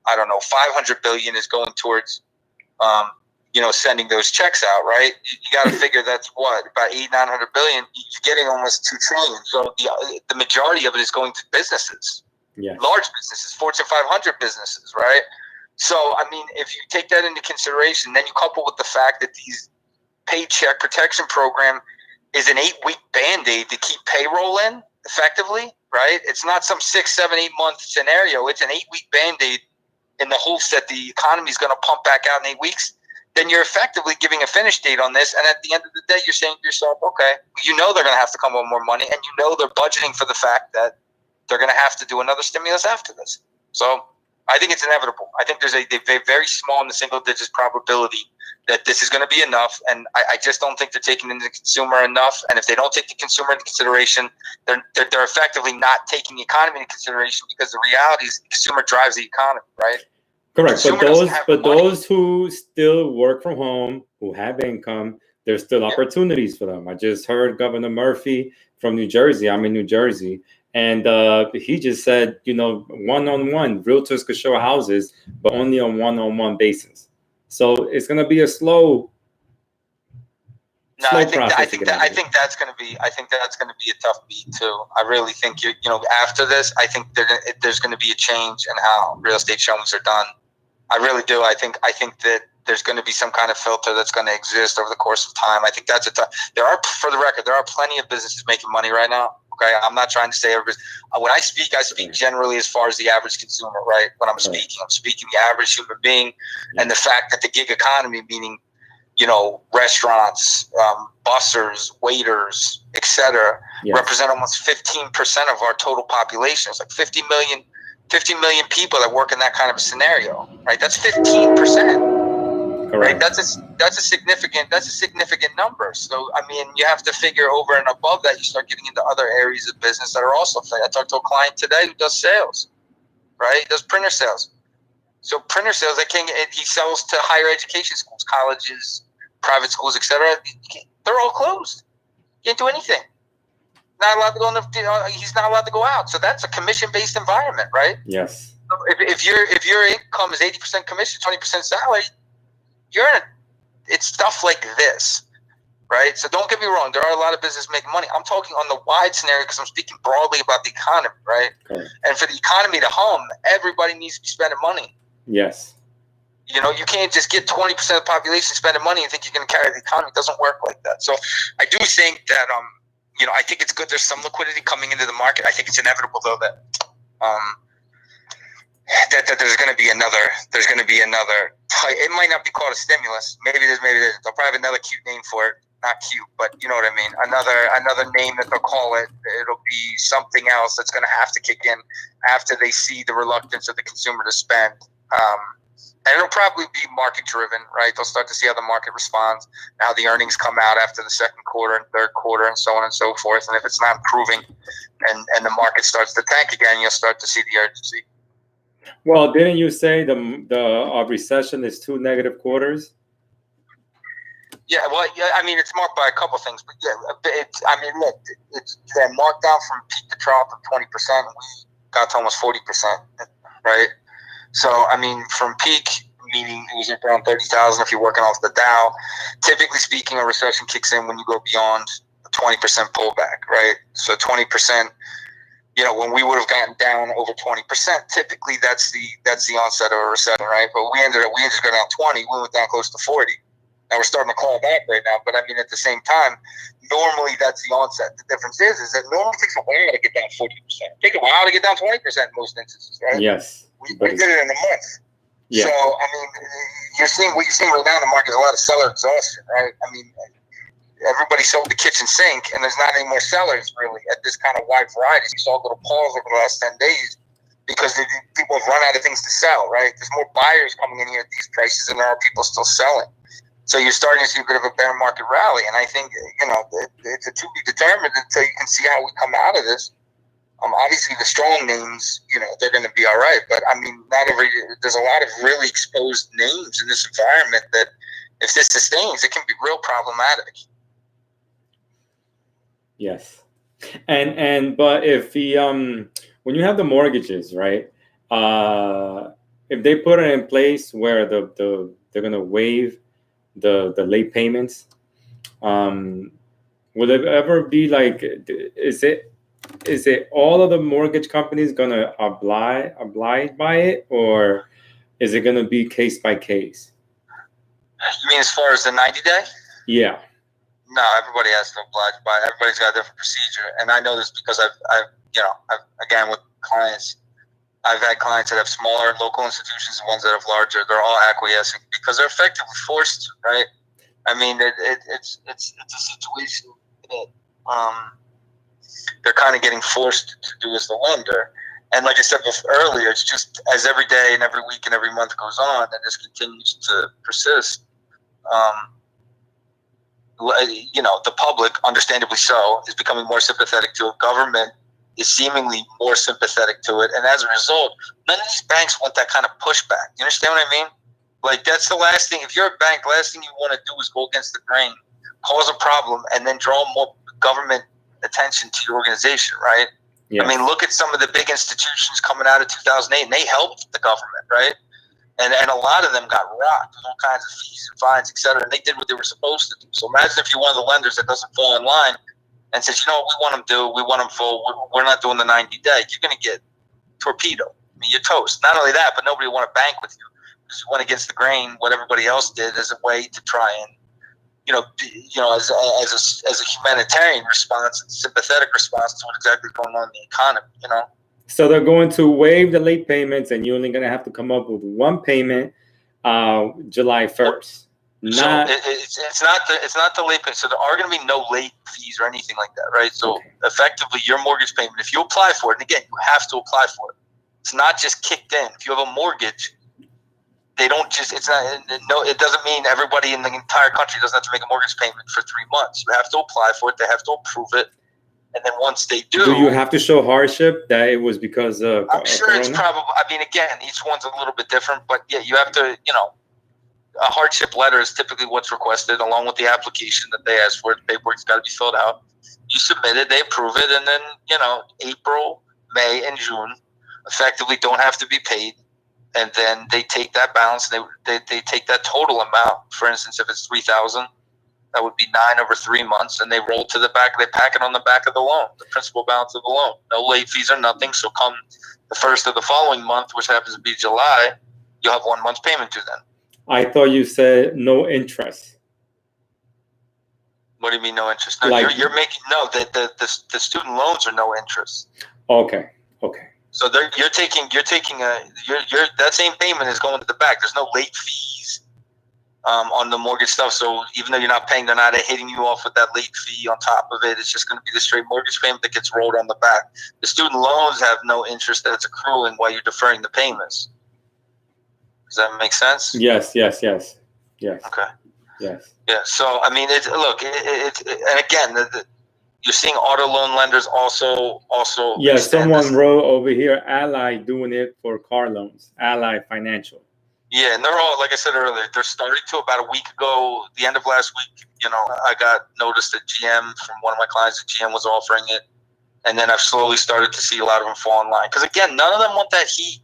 I don't know, $500 billion is going towards, sending those checks out, right? You got to figure that's what, about $800-900 billion. You're getting almost $2 trillion. So the majority of it is going to businesses. Yes. Large businesses, Fortune 500 businesses, right? So, I mean, if you take that into consideration, then you couple with the fact that these Paycheck Protection Program is an 8-week Band-Aid to keep payroll in, effectively, right? It's not some 6, 7, 8 month scenario. It's an 8-week Band-Aid in the hopes that the economy is going to pump back out in 8 weeks. Then you're effectively giving a finish date on this. And at the end of the day, you're saying to yourself, okay, they're going to have to come up with more money. And they're budgeting for the fact that they're going to have to do another stimulus after this. So I think it's inevitable. I think there's a very small in the single digits probability that this is going to be enough, and I just don't think they're taking into the consumer enough. And if they don't take the consumer into consideration, they're effectively not taking the economy into consideration, because the reality is the consumer drives the economy, right? Correct. But those who still work from home, who have income, there's still opportunities for them. I just heard Governor Murphy from New Jersey. I'm in New Jersey. And he just said, one-on-one, realtors could show houses, but only on one-on-one basis. So it's going to be a slow. I think that's going to be a tough beat too. I really think after this, I think there's going to be a change in how real estate showings are done. I really do. I think that there's going to be some kind of filter that's going to exist over the course of time. I think that's for the record, there are plenty of businesses making money right now. Okay, I'm not trying to say everybody. When I speak generally as far as the average consumer, right? When I'm speaking the average human being, and the fact that the gig economy, meaning restaurants, bussers, waiters, etc., represent almost 15% of our total population. It's like 50 million people that work in that kind of a scenario, right? That's 15%. Right, that's a significant number. So I mean, you have to figure over and above that, you start getting into other areas of business that are also. I talked to a client today who does sales, right? He does printer sales. So printer sales, he sells to higher education schools, colleges, private schools, etc. They're all closed. Can't do anything. Not allowed to go. He's not allowed to go out. So that's a commission-based environment, right? Yes. So if your income is 80% commission, 20% salary, it's stuff like this, right? So don't get me wrong. There are a lot of businesses making money. I'm talking on the wide scenario because I'm speaking broadly about the economy, right? Okay. And for the economy to hum, everybody needs to be spending money. Yes. You can't just get 20% of the population spending money and think you're going to carry the economy. It doesn't work like that. So I do think that, I think it's good. There's some liquidity coming into the market. I think it's inevitable, though, that there's going to be another. It might not be called a stimulus. Maybe there's. They'll probably have another cute name for it. Not cute, but you know what I mean. Another name that they'll call it. It'll be something else that's going to have to kick in after they see the reluctance of the consumer to spend. And it'll probably be market driven, right? They'll start to see how the market responds, how the earnings come out after the second quarter and third quarter, and so on and so forth. And if it's not improving, and the market starts to tank again, you'll start to see the urgency. Well, didn't you say the recession is 2 negative quarters? Yeah, well, I mean, it's marked by a couple things, but look, it's marked down from peak to trough of 20%. We got to almost 40%, right? So, I mean, from peak, meaning it was around 30,000 if you're working off the Dow. Typically speaking, a recession kicks in when you go beyond a 20% pullback, right? So 20%. When we would have gotten down over 20%, typically that's the onset of a recession, right? But we ended up going down 20. We went down close to 40. Now we're starting to call back right now. But I mean, at the same time, normally that's the onset. The difference is that normally it takes a while to get down 40%. It takes a while to get down 20% in most instances, right? Yes. We did it in a month. Yeah. So I mean, what you're seeing right now in the market is a lot of seller exhaustion, right? I mean, everybody sold the kitchen sink, and there's not any more sellers really at this kind of wide variety. You saw a little pause over the last 10 days because people have run out of things to sell, right? There's more buyers coming in here at these prices than there are people still selling. So you're starting to see a bit of a bear market rally, and I think it's a to be determined until you can see how we come out of this. Obviously, the strong names, they're going to be all right, but I mean, there's a lot of really exposed names in this environment that, if this sustains, it can be real problematic. Yes, but if when you have the mortgages, right? If they put it in place where they're gonna waive the late payments, will it ever be like? Is it all of the mortgage companies gonna abide by it, or is it gonna be case by case? You mean as far as the 90-day? Yeah. No, everybody has to oblige by it. Everybody's got a different procedure, and I know this because I've again with clients, I've had clients that have smaller local institutions and ones that have larger. They're all acquiescing because they're effectively forced to, right? I mean, it's a situation that they're kind of getting forced to do as the lender, And like I said earlier, it's just as every day and every week and every month goes on, and this continues to persist. The public, understandably so, is becoming more sympathetic to it. Government is seemingly more sympathetic to it. And as a result, none of these banks want that kind of pushback. You understand what I mean? Like, that's the last thing. If you're a bank, last thing you want to do is go against the grain, cause a problem, and then draw more government attention to your organization, right? Yes. I mean, look at some of the big institutions coming out of 2008, and they helped the government, right? And a lot of them got rocked with all kinds of fees and fines, et cetera, and they did what they were supposed to do. So imagine if you're one of the lenders that doesn't fall in line and says, you know what, we want them due, we want them full, we're not doing the 90-day, you're going to get torpedoed. I mean, you're toast. Not only that, but nobody will want to bank with you because you went against the grain, what everybody else did, as a way to try and, as a humanitarian response, sympathetic response to what's exactly going on in the economy, So they're going to waive the late payments, and you're only going to have to come up with one payment July 1st. It's not the late payment. So there are going to be no late fees or anything like that, right? So effectively, your mortgage payment, if you apply for it, and again, you have to apply for it. It's not just kicked in. If you have a mortgage, they don't just. It's not. No, it doesn't mean everybody in the entire country doesn't have to make a mortgage payment for 3 months. You have to apply for it. They have to approve it. And then once they do you have to show hardship that it was because of I'm sure Corona? It's probably, I mean, again, each one's a little bit different, but yeah, you have to, a hardship letter is typically what's requested along with the application that they ask for. The paperwork's got to be filled out. You submit it, they approve it, and then, April, May, and June effectively don't have to be paid. And then they take that balance, and they take that total amount. For instance, if it's $3,000, that would be 9 over 3 months, and they roll to the back. They pack it on the back of the loan, the principal balance of the loan. No late fees or nothing. So come the first of the following month, which happens to be July, you'll have 1 month's payment due then. I thought you said no interest. What do you mean no interest? No, you're making the student loans are no interest. Okay. So you're taking that same payment is going to the back. There's no late fees on the mortgage stuff. So even though you're not paying, they're not hitting you off with that late fee on top of it. It's just going to be the straight mortgage payment that gets rolled on the back. The student loans have no interest that's accruing while you're deferring the payments. Does that make sense? Yes. Okay. Yes. Yeah. So I mean, and again, you're seeing auto loan lenders also. Yes. Someone wrote over here, Ally doing it for car loans. Ally Financial. Yeah, and they're all, like I said earlier, they're starting to. About a week ago, the end of last week, I got noticed that GM, from one of my clients, that GM was offering it. And then I've slowly started to see a lot of them fall in line. Because again, none of them want that heat.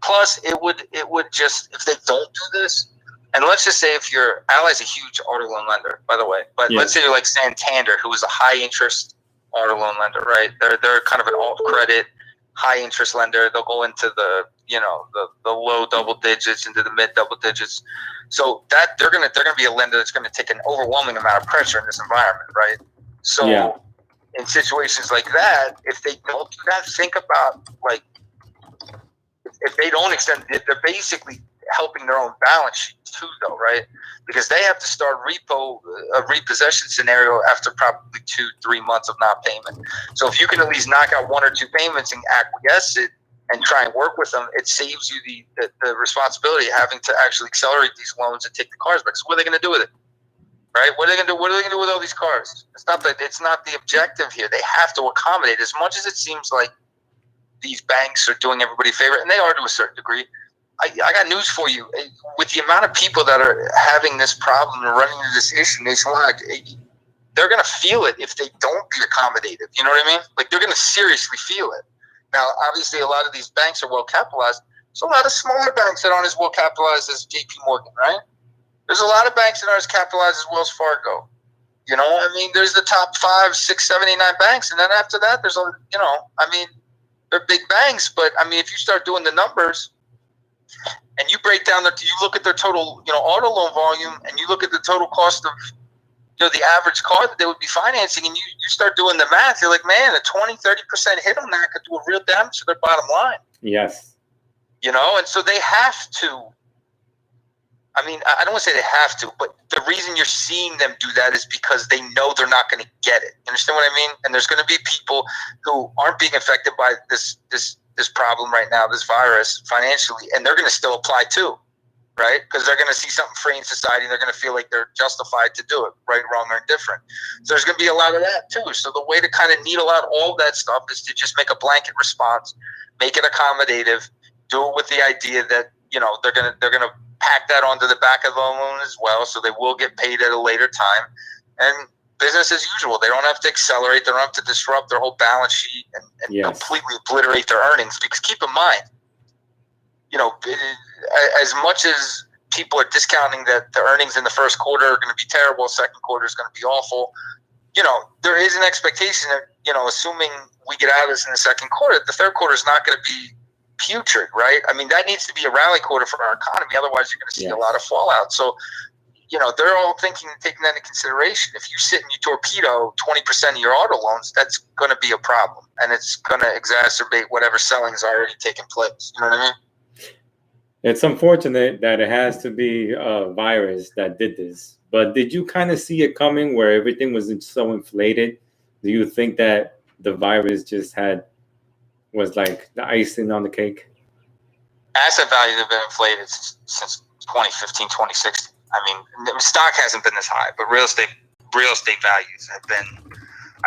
Plus, it would just, if they don't do this, and let's just say if your Ally's a huge auto loan lender, by the way, but let's say you're like Santander, who is a high interest auto loan lender, right? They're kind of an alt credit, high interest lender. They'll go into the low double digits, into the mid double digits. So that they're gonna be a lender that's gonna take an overwhelming amount of pressure in this environment, right? So in situations like that, if they don't do that, think about, like, if they don't extend it, they're basically helping their own balance sheet too, though, right? Because they have to start a repossession scenario after probably 2-3 months of not payment. So if you can at least knock out 1 or 2 payments and acquiesce it and try and work with them, it saves you the responsibility of having to actually accelerate these loans and take the cars back. So what are they going to do with it? Right? What are they going to do? What are they going to do with all these cars? It's not the objective here. They have to accommodate. As much as it seems like these banks are doing everybody a favor, and they are to a certain degree, I got news for you. With the amount of people that are having this problem and running into this issue nationwide, they're going to feel it if they don't be accommodated. You know what I mean? Like, they're going to seriously feel it. Now, obviously, a lot of these banks are well capitalized. There's a lot of smaller banks that aren't as well capitalized as JP Morgan, right? There's a lot of banks that aren't as capitalized as Wells Fargo. I mean, there's the top 5, 6, 7, 8, 9 banks. And then after that, there's they're big banks. But, I mean, if you start doing the numbers and you break down you look at their total, auto loan volume, and you look at the total cost of, the average car that they would be financing, and you start doing the math, you're like, man, a 20-30% hit on that could do a real damage to their bottom line. Yes. And so they have to I mean, I don't want to say they have to, but the reason you're seeing them do that is because they know they're not going to get it. You understand what I mean? And there's going to be people who aren't being affected by this problem right now, this virus financially, and they're going to still apply too, right? Because they're going to see something free in society, and they're going to feel like they're justified to do it, right, wrong, or indifferent. So there's going to be a lot of that too. So the way to kind of needle out all that stuff is to just make a blanket response, make it accommodative, do it with the idea that, you know, they're going to pack that onto the back of the loan as well, so they will get paid at a later time. And business as usual. They don't have to accelerate. They don't have to disrupt their whole balance sheet and completely obliterate their earnings. Because keep in mind, you know, as much as people are discounting that the earnings in the first quarter are going to be terrible, second quarter is going to be awful, you know, there is an expectation that, you know, assuming we get out of this in the second quarter, the third quarter is not going to be putrid, right? I mean, that needs to be a rally quarter for our economy. Otherwise, you're going to see a lot of fallout. So, you know, they're all taking that into consideration. If you sit and you torpedo 20% of your auto loans, that's going to be a problem. And it's going to exacerbate whatever selling is already taking place. You know what I mean? It's unfortunate that it has to be a virus that did this. But did you kind of see it coming where everything was so inflated? Do you think that the virus just was like the icing on the cake? Asset values have been inflated since 2015, 2016. I mean, stock hasn't been this high, but real estate values have been.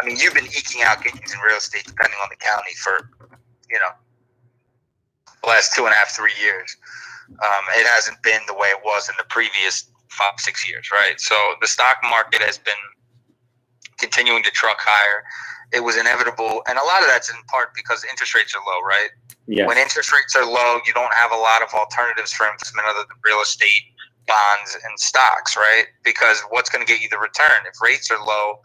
I mean, you've been eking out gains in real estate depending on the county for, you know, the last 2.5, 3 years. It hasn't been the way it was in the previous 5, 6 years, right? So the stock market has been continuing to truck higher. It was inevitable, and a lot of that's in part because interest rates are low, right? Yes. When interest rates are low, you don't have a lot of alternatives for investment other than real estate, bonds, and stocks, right? Because what's going to get you the return? If rates are low,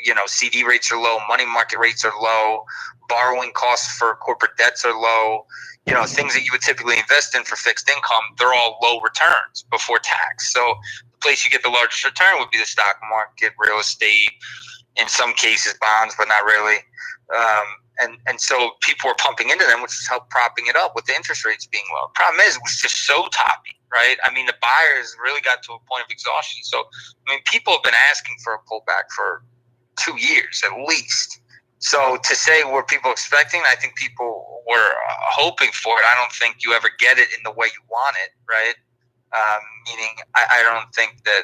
you know, CD rates are low, money market rates are low, borrowing costs for corporate debts are low, you know, things that you would typically invest in for fixed income, they're all low returns before tax. So the place you get the largest return would be the stock market, real estate, in some cases bonds, but not really. And so people were pumping into them, which has helped propping it up with the interest rates being low. Problem is, it was just so toppy, right? I mean, the buyers really got to a point of exhaustion. So, I mean, people have been asking for a pullback for 2 years at least. So to say were people expecting, I think people were hoping for it. I don't think you ever get it in the way you want it, right? Meaning, I don't think that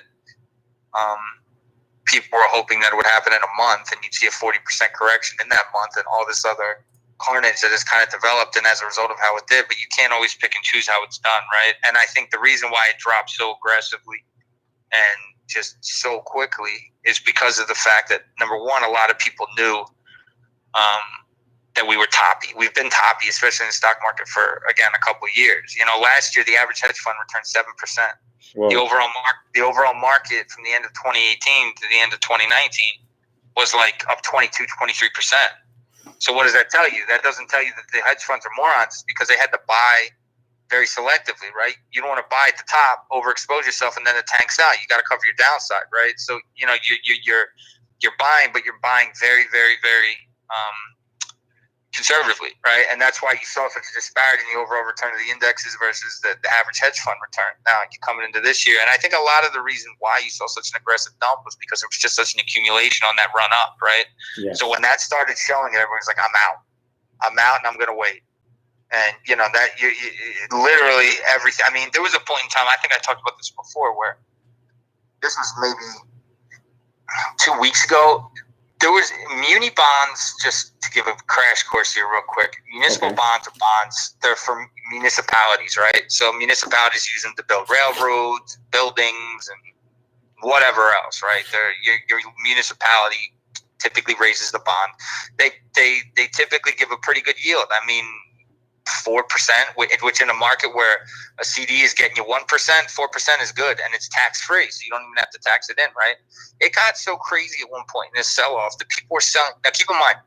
people were hoping that it would happen in a month and you'd see a 40% correction in that month and all this other carnage that has kind of developed and as a result of how it did. But you can't always pick and choose how it's done, right? And I think the reason why it dropped so aggressively and just so quickly is because of the fact that, number one, a lot of people knew that we were toppy. We've been toppy, especially in the stock market for, again, a couple of years. You know, last year, the average hedge fund returned 7%. Whoa. The overall market from the end of 2018 to the end of 2019 was like up 22, 23%. So what does that tell you? That doesn't tell you that the hedge funds are morons. It's because they had to buy very selectively, right? You don't want to buy at the top, overexpose yourself, and then it tanks out. You got to cover your downside, right? So, you know, you're buying, but you're buying very, very, very conservatively, right? And that's why you saw such a disparity in the overall return of the indexes versus the average hedge fund return. Now, you're coming into this year, and I think a lot of the reason why you saw such an aggressive dump was because it was just such an accumulation on that run up, right? Yes. So when that started showing, everyone's like, I'm out, and I'm going to wait. And, you know, that you literally everything. I mean, there was a point in time, I think I talked about this before, where this was maybe 2 weeks ago. There was muni bonds, just to give a crash course here real quick. Municipal bonds are bonds. They're for municipalities, right? So municipalities use them to build railroads, buildings, and whatever else, right? Your municipality typically raises the bond. They typically give a pretty good yield. I mean, 4%, which in a market where a CD is getting you 1%, 4% is good, and it's tax-free, so you don't even have to tax it in, right? It got so crazy at one point in this sell-off that people were selling. Now, keep in mind,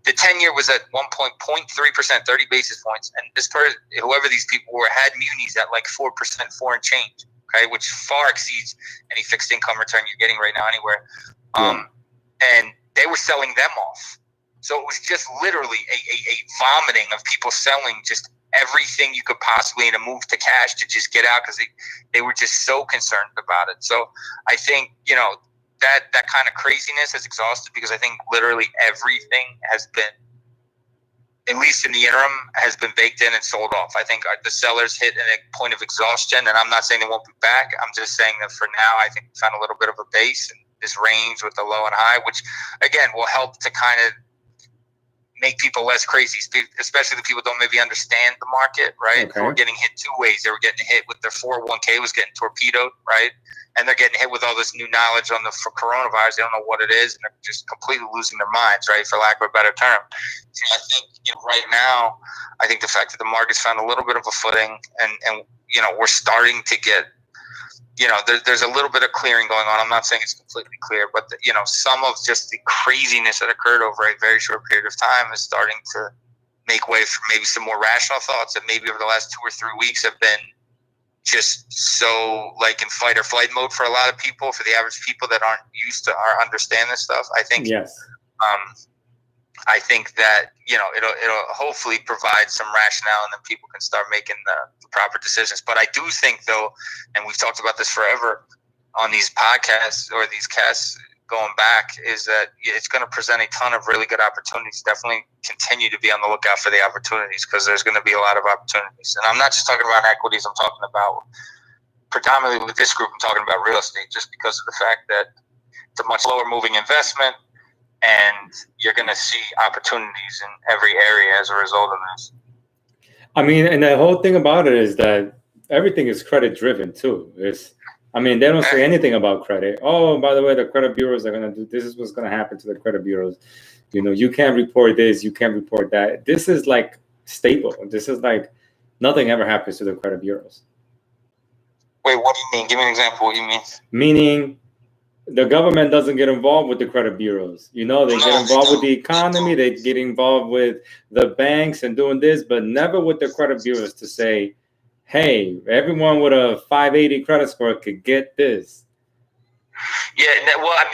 the 10-year was at 1.3%, 30 basis points, and this person, whoever these people were, had munis at like 4%, 4 and change, okay, which far exceeds any fixed income return you're getting right now anywhere. And they were selling them off. So it was just literally a vomiting of people selling just everything you could possibly in a move to cash to just get out because they were just so concerned about it. So I think, that kind of craziness is exhausted because I think literally everything has been, at least in the interim, has been baked in and sold off. I think the sellers hit a point of exhaustion, and I'm not saying they won't be back. I'm just saying that for now, I think we found a little bit of a base and this range with the low and high, which, again, will help to kind of make people less crazy, especially the people who don't maybe understand the market, right? Okay. Who are getting hit two ways. They were getting hit with their 401k was getting torpedoed, right? And they're getting hit with all this new knowledge for coronavirus. They don't know what it is, and they're just completely losing their minds, right, for lack of a better term. So I think right now, I think the fact that the market's found a little bit of a footing, and we're starting to get, there's a little bit of clearing going on. I'm not saying it's completely clear, but some of just the craziness that occurred over a very short period of time is starting to make way for maybe some more rational thoughts that maybe over the last 2 or 3 weeks have been just so like in fight or flight mode for a lot of people, for the average people that aren't used to or understand this stuff. I think, yes. I think that, it'll hopefully provide some rationale, and then people can start making the proper decisions. But I do think, though, and we've talked about this forever on these podcasts or these casts going back, is that it's going to present a ton of really good opportunities. Definitely continue to be on the lookout for the opportunities, because there's going to be a lot of opportunities. And I'm not just talking about equities. I'm talking about, predominantly with this group, I'm talking about real estate, just because of the fact that it's a much lower moving investment, and you're going to see opportunities in every area as a result of this. I mean, and the whole thing about it is that everything is credit driven too. They don't say anything about credit. Oh, by the way, the credit bureaus are going to do this. Is what's going to happen to the credit bureaus. You can't report this. You can't report that. This is like stable. This is like nothing ever happens to the credit bureaus. Wait, what do you mean? Give me an example. What do you mean? Meaning, the government doesn't get involved with the credit bureaus. They get involved with the economy. They get involved with the banks and doing this, but never with the credit bureaus to say, hey, everyone with a 580 credit score could get this. Yeah, well, I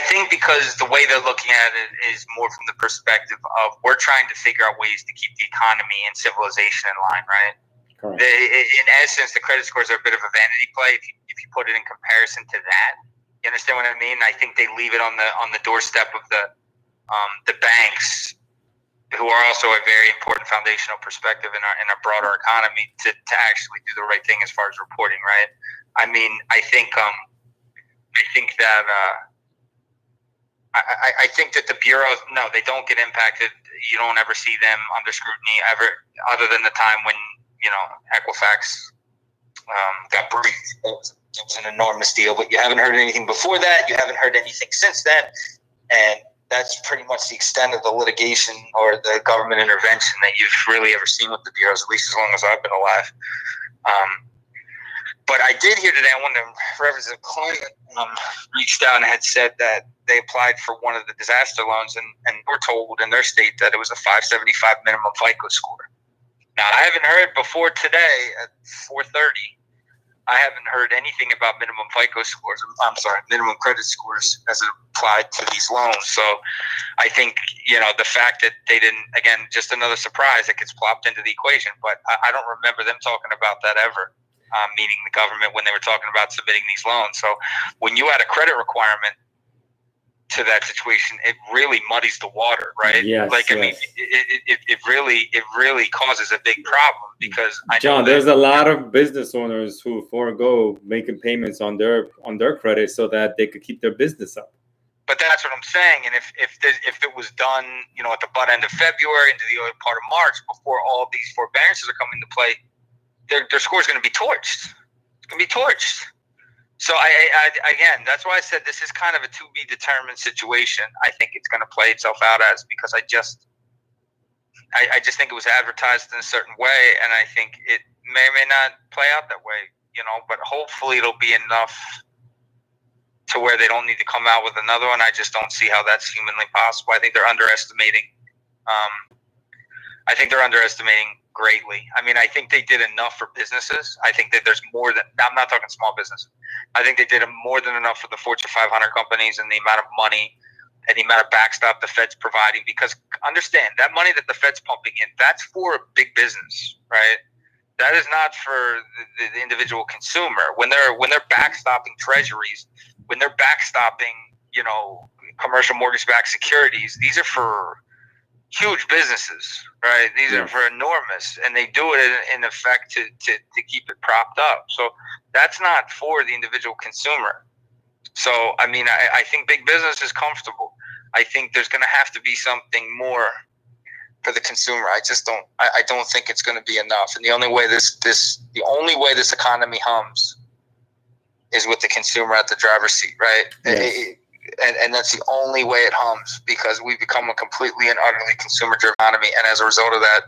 think because the way they're looking at it is more from the perspective of we're trying to figure out ways to keep the economy and civilization in line, right? Correct. In essence, the credit scores are a bit of a vanity play if you put it in comparison to that. You understand what I mean? I think they leave it on the doorstep of the banks, who are also a very important foundational perspective in our broader economy, to actually do the right thing as far as reporting, right? I think that the bureaus, no, they don't get impacted. You don't ever see them under scrutiny ever, other than the time when Equifax got briefed. It was an enormous deal, but you haven't heard anything before that. You haven't heard anything since then, and that's pretty much the extent of the litigation or the government intervention that you've really ever seen with the bureaus, at least as long as I've been alive. But I did hear today, I wanted to reference a client reached out and had said that they applied for one of the disaster loans, and were told in their state that it was a 575 minimum FICO score. Now, I haven't heard before today at 4:30. I haven't heard anything about minimum FICO scores. Minimum credit scores as it applied to these loans. So I think, the fact that they didn't, again, just another surprise that gets plopped into the equation. But I don't remember them talking about that ever, meaning the government, when they were talking about submitting these loans. So when you add a credit requirement to that situation, it really muddies the water, right? Yes, it really causes a big problem, because John, there's a lot of business owners who forego making payments on their credit so that they could keep their business up. But that's what I'm saying. And if it was done, at the butt end of February into the early part of March, before all these forbearances are coming into play, their score is going to be torched. It's going to be torched. So again, that's why I said this is kind of a to be determined situation. I think it's going to play itself out as, because I just think it was advertised in a certain way, and I think it may or may not play out that way, but hopefully it'll be enough to where they don't need to come out with another one. I just don't see how that's humanly possible. I think they're underestimating. Greatly. I think they did enough for businesses. I think that there's more than, I'm not talking small business. I think they did more than enough for the Fortune 500 companies and the amount of money and the amount of backstop the Fed's providing. Because understand, that money that the Fed's pumping in, that's for big business, right? That is not for the individual consumer. When they're backstopping treasuries, when they're backstopping, commercial mortgage-backed securities, these are for huge businesses, right? These are for enormous, and they do it in effect to keep it propped up. So that's not for the individual consumer. So, I mean, I think big business is comfortable. I think there's going to have to be something more for the consumer. I don't think it's going to be enough. And the only way this economy hums is with the consumer at the driver's seat, right? Yes. And that's the only way it hums, because we become a completely and utterly consumer-driven economy. And as a result of that,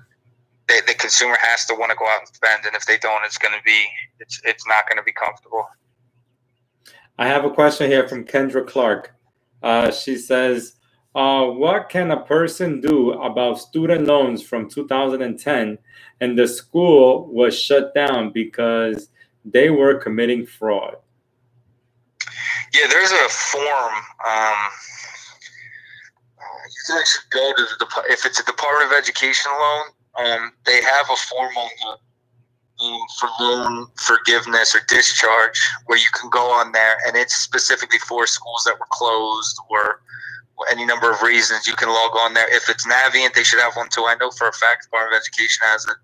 the consumer has to want to go out and spend. And if they don't, it's not going to be comfortable. I have a question here from Kendra Clark. She says, what can a person do about student loans from 2010 and the school was shut down because they were committing fraud? Yeah, there's a form. You can actually go to if it's a Department of Education loan, they have a form on for loan forgiveness or discharge where you can go on there, and it's specifically for schools that were closed or any number of reasons. You can log on there. If it's Navient, they should have one too. I know for a fact the Department of Education has it.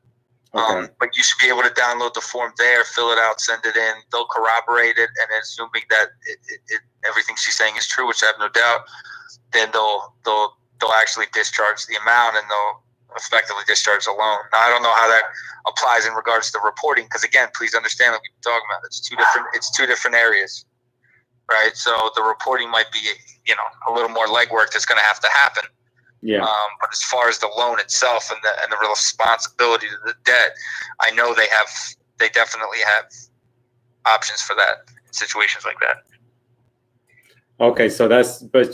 Okay. But you should be able to download the form there, fill it out, send it in. They'll corroborate it, and assuming that everything she's saying is true, which I have no doubt, then they'll actually discharge the amount, and they'll effectively discharge the loan. Now, I don't know how that applies in regards to reporting, because again, please understand what we're talking about. It's two different areas, right? So the reporting might be, a little more legwork that's going to have to happen. Yeah. But as far as the loan itself and the real responsibility to the debt, I know they definitely have options for that in situations like that. Okay, so but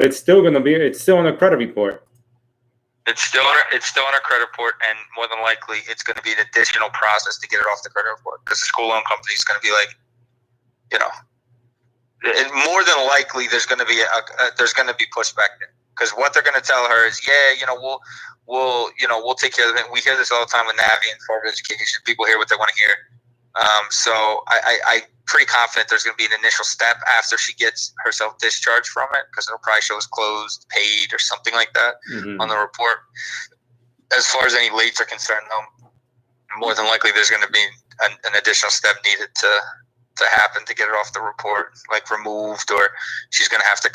it's still going to be, it's still on a credit report. It's still on a credit report, and more than likely, it's going to be an additional process to get it off the credit report, because the school loan company is going to be like, more than likely, there's going to be pushback there, because what they're going to tell her is, we'll take care of it. We hear this all the time with Navient and Forbearance Education. People hear what they want to hear. So I'm pretty confident there's going to be an initial step after she gets herself discharged from it, because it'll probably show as closed, paid, or something like that on the report. As far as any lates are concerned, though, more than likely there's going to be an additional step needed to happen to get it off the report, like removed, or she's going to have to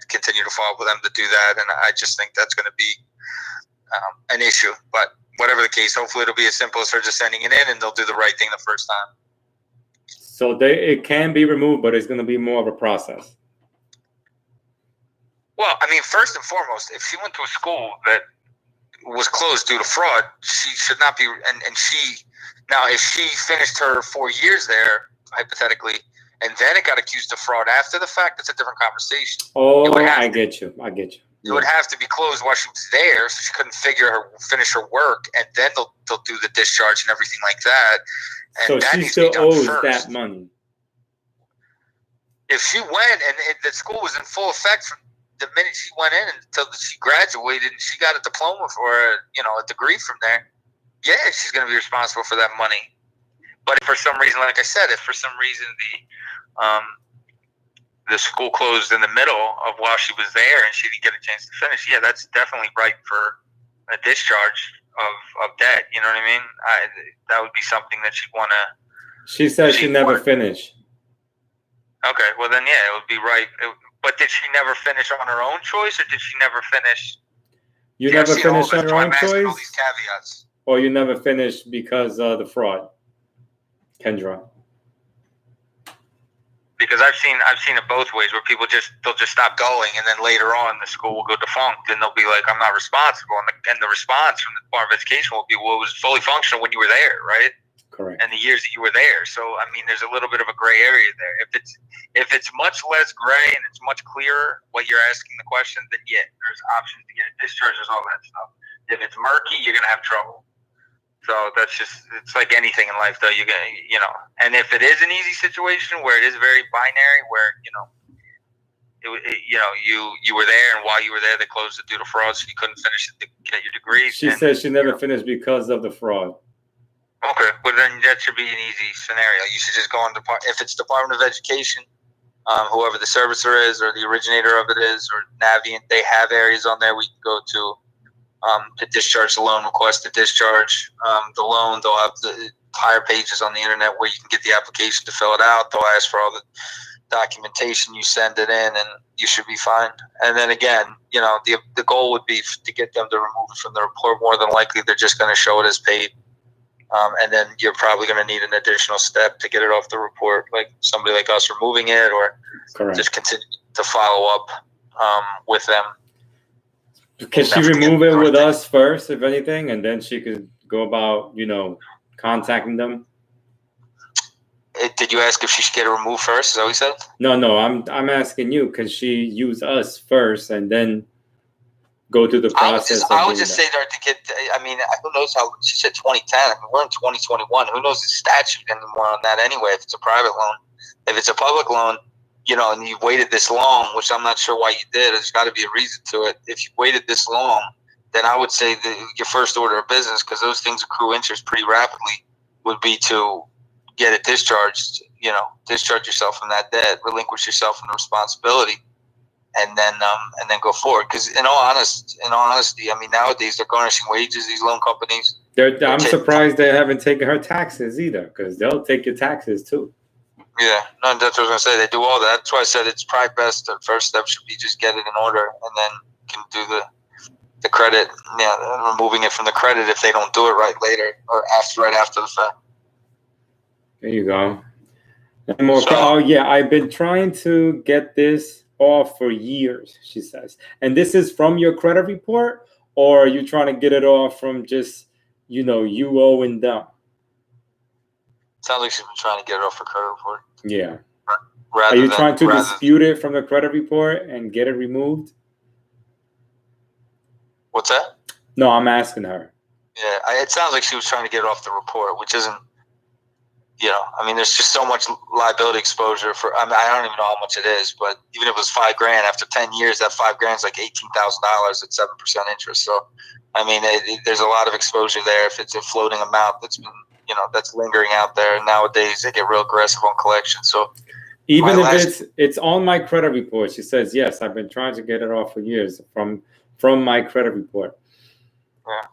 continue to follow up with them to do that. And I just think that's going to be an issue. But whatever the case, hopefully it'll be as simple as her just sending it in, and they'll do the right thing the first time. So it can be removed, but it's going to be more of a process. Well, I mean, first and foremost, if she went to a school that was closed due to fraud, she should not be. And if she finished her 4 years there, hypothetically, and then it got accused of fraud after the fact, that's a different conversation. Oh, I get you. It would have to be closed while she was there, so she couldn't finish her work, and then they'll do the discharge and everything like that. And so she still owes that money. If she went and the school was in full effect from the minute she went in until she graduated and she got a diploma or a degree from there, yeah, she's going to be responsible for that money. But if for some reason, like I said, the school closed in the middle of while she was there and she didn't get a chance to finish, yeah, that's definitely right for a discharge of debt. You know what I mean? That would be something that she'd want to. She said she never finished. Okay, well then, yeah, it would be right. But did she never finish on her own choice, or did she never finish? You never finished on your own choice? All these caveats. Or you never finished because of the fraud, Kendra? Because I've seen it both ways, where they'll just stop going, and then later on the school will go defunct, and they'll be like, "I'm not responsible," and the response from the Department of Education will be, "Well, it was fully functional when you were there, right?" Correct. And the years that you were there. So I mean, there's a little bit of a gray area there. If it's much less gray and it's much clearer what you're asking the question, then yeah, there's options to get a discharge, there's all that stuff. If it's murky, you're gonna have trouble. So it's like anything in life, though. You're gonna, and if it is an easy situation where it is very binary, where you were there, and while you were there, they closed it due to fraud, so you couldn't finish it to get your degree. She said she never finished because of the fraud. Okay, but then that should be an easy scenario. You should just go on if it's Department of Education, whoever the servicer is or the originator of it is, or Navient, they have areas on there we can go to discharge the loan, request to discharge the loan. They'll have the entire pages on the internet where you can get the application to fill it out. They'll ask for all the documentation. You send it in, and you should be fine. And then again, the goal would be to get them to remove it from the report. More than likely, they're just going to show it as paid. And then you're probably going to need an additional step to get it off the report, like somebody like us removing it, or just continue to follow up with them. Can she remove it with us first, if anything, and then she could go about, contacting them? Did you ask if she should get it removed first? Is that what you said? No. I'm asking you. Can she use us first and then go through the process? I would just say to her to get. I mean, who knows how she said 2010. I mean, we're in 2021. Who knows the statute anymore on that anyway? If it's a private loan, if it's a public loan, and you've waited this long, which I'm not sure why you did. There's got to be a reason to it. If you waited this long, then I would say that your first order of business, because those things accrue interest pretty rapidly, would be to get it discharged. Discharge yourself from that debt, relinquish yourself from the responsibility. And then go forward. Because in all honesty, I mean, nowadays they're garnishing wages. These loan companies. I'm surprised they haven't taken her taxes either, because they'll take your taxes too. Yeah, no, that's what I was gonna say. They do all that. That's why I said it's probably best. The first step should be just get it in order, and then can do the credit. Yeah, removing it from the credit if they don't do it right later or right after the fact. There you go. I've been trying to get this off for years, she says. And this is from your credit report, or are you trying to get it off from just, you owing them? Sounds like she's been trying to get it off her credit report. Yeah. Are you trying to dispute it from the credit report and get it removed? What's that? No, I'm asking her. Yeah, it sounds like she was trying to get it off the report, which isn't. I mean, there's just so much liability exposure I don't even know how much it is, but even if it was $5,000 after 10 years, that $5,000 is like $18,000 at 7% interest. So, I mean, there's a lot of exposure there if it's a floating amount that's been, that's lingering out there. Nowadays, they get real aggressive on collection. So, even if it's on my credit report, she says, yes, I've been trying to get it off for years from my credit report. Yeah,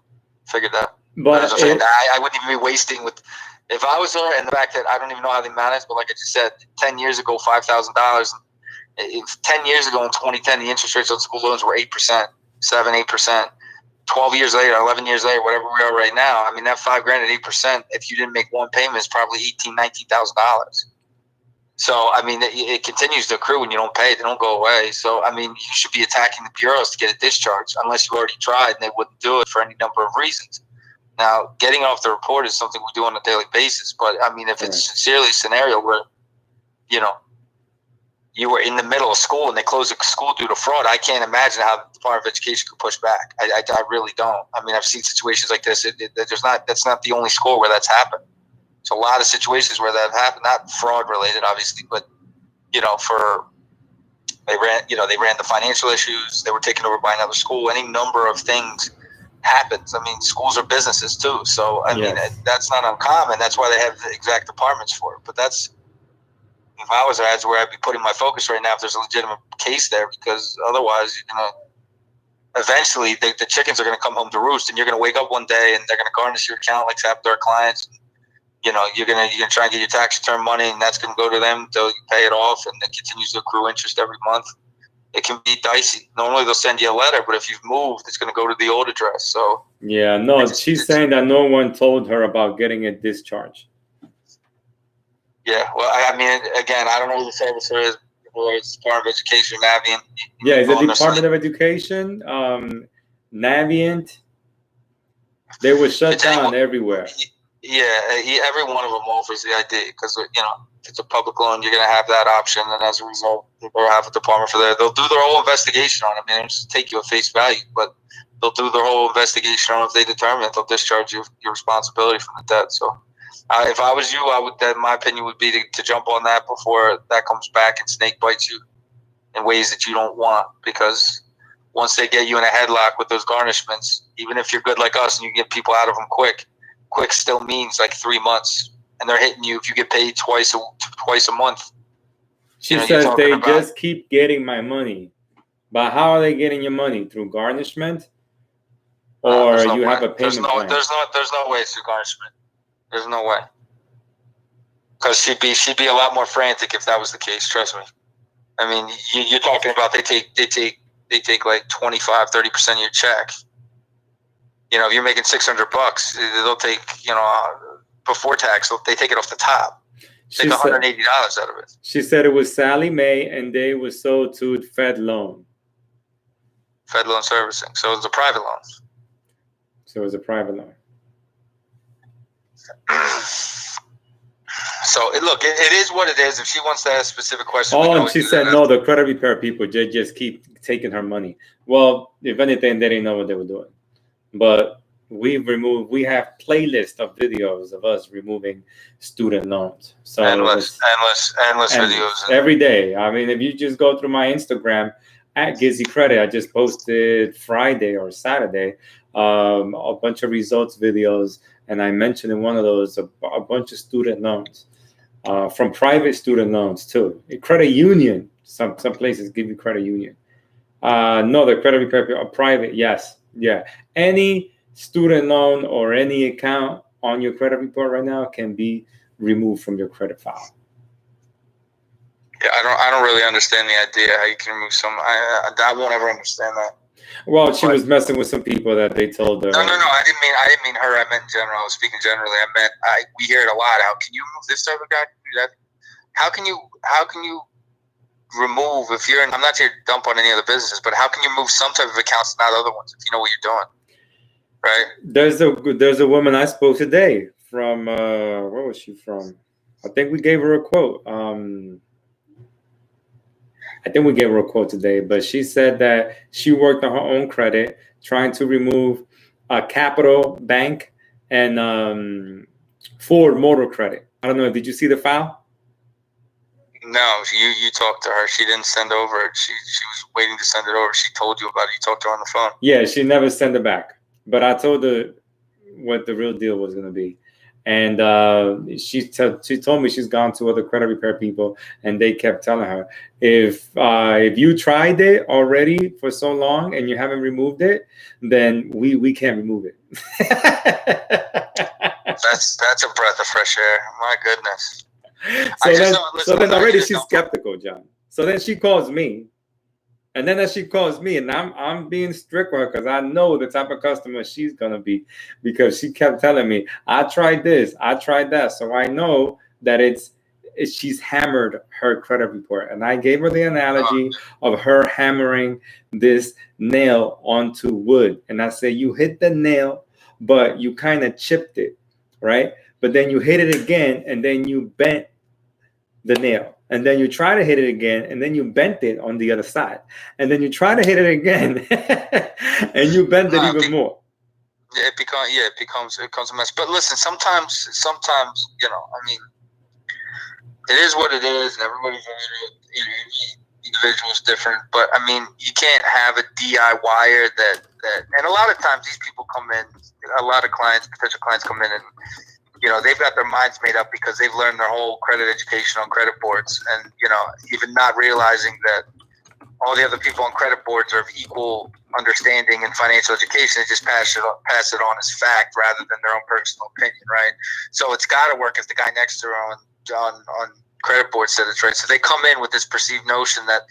figured that. But I wouldn't even be wasting with. If I was her, and the fact that I don't even know how they manage, but like I just said, 10 years ago, $5,000. 10 years ago in 2010, the interest rates on school loans were 8%, 8%. 12 years later, 11 years later, whatever we are right now, I mean, that $5,000 at 8%, if you didn't make one payment, is probably $18,000, $19,000. So, I mean, it continues to accrue when you don't pay. They don't go away. So, I mean, you should be attacking the bureaus to get it discharged, unless you already tried and they wouldn't do it for any number of reasons. Now, getting off the report is something we do on a daily basis. But, I mean, if it's sincerely a scenario where, you were in the middle of school and they closed the school due to fraud, I can't imagine how the Department of Education could push back. I really don't. I mean, I've seen situations like this. That's not the only school where that's happened. There's a lot of situations where that happened, not fraud related, obviously, but, they ran the financial issues. They were taken over by another school. Any number of things happens. I mean, schools are businesses too. So, I mean, that's not uncommon. That's why they have the exact departments for it. But if I was there, that's where I'd be putting my focus right now if there's a legitimate case there, because otherwise, eventually the chickens are going to come home to roost, and you're going to wake up one day and they're going to garnish your account like happened to our clients. You're going to try and get your tax return money, and that's going to go to them until you pay it off, and it continues to accrue interest every month. It can be dicey. Normally they'll send you a letter, but if you've moved, it's going to go to the old address. So she's saying that no one told her about getting it discharged. Yeah, well, I mean, again, I don't know who the servicer is, or it's Department of Education, Navient. Yeah, is it Department of Education, Navient? They were shut down everywhere. Yeah, every one of them offers the ID because, if it's a public loan, you're going to have that option, and as a result, they'll have a department for that. They'll do their whole investigation on it. I mean, just take you at face value, but they'll do their whole investigation on it. If they determine that, they'll discharge your responsibility from the debt. So, if I was you, my opinion would be to jump on that before that comes back and snake bites you. in ways that you don't want, because once they get you in a headlock with those garnishments, even if you're good like us and you get people out of them quick still means like 3 months, and they're hitting you if you get paid twice a month. She says they just keep getting my money. But how are they getting your money? Through garnishment? Or you have a payment plan? There's no way through garnishment. There's no way. Because she'd be a lot more frantic if that was the case, trust me. I mean, you're talking about they take like 25, 30% of your check. You know, if you're making $600, they'll take, before tax, they take it off the top. Take $180 out of it. She said it was Sally Mae, and they were sold to Fed Loan. Fed Loan Servicing. So it's a private loan. So it was a private loan. So it is what it is. If she wants to ask specific questions. Oh, and she said no. The credit repair people just keep taking her money. Well, if anything, they didn't know what they were doing. But we have playlists of videos of us removing student loans. So endless videos every day. I mean, if you just go through my Instagram at GizzyCredit, I just posted Friday or Saturday a bunch of results videos, and I mentioned in one of those a bunch of student loans. From private student loans too. Credit union. Some places give you credit union. No, the credit repair are private. Yes, yeah. Any student loan or any account on your credit report right now can be removed from your credit file. Yeah, I don't really understand the idea how you can remove some. I won't ever understand that. Well, she was messing with some people that they told her. No. I didn't mean her. I meant in general. I was speaking generally. I meant we hear it a lot. How can you remove this type of guy? How can you remove if you're? I'm not here to dump on any other businesses, but how can you move some type of accounts, not other ones, if you know what you're doing? Right. There's a woman I spoke today from. Where was she from? I think we gave her a quote. I think we gave her a quote today, but she said that she worked on her own credit, trying to remove Capital Bank and Ford Motor Credit. I don't know. Did you see the file? No, you talked to her. She didn't send over. She was waiting to send it over. She told you about it. You talked to her on the phone. Yeah, she never sent it back. But I told her what the real deal was going to be. And she told me she's gone to other credit repair people, and they kept telling her, if you tried it already for so long and you haven't removed it, then we can't remove it. That's a breath of fresh air. My goodness. So then already she's skeptical, John. So then she calls me. And then as she calls me, and I'm being strict with her because I know the type of customer she's gonna be, because she kept telling me, I tried this, I tried that. So I know that she's hammered her credit report. And I gave her the analogy of her hammering this nail onto wood. And I said, you hit the nail, but you kind of chipped it, right? But then you hit it again, and then you bent the nail. And then you try to hit it again, and then you bent it on the other side. And then you try to hit it again, and you bend it even more. Yeah, it becomes a mess. But listen, sometimes, I mean, it is what it is, and everybody's individual is different. But I mean, you can't have a DIYer that, and a lot of times these people come in, a lot of potential clients come in and, they've got their minds made up because they've learned their whole credit education on credit boards, and, even not realizing that all the other people on credit boards are of equal understanding and financial education. They just pass it on as fact rather than their own personal opinion, right? So it's got to work if the guy next to her on credit board said it's right. So they come in with this perceived notion that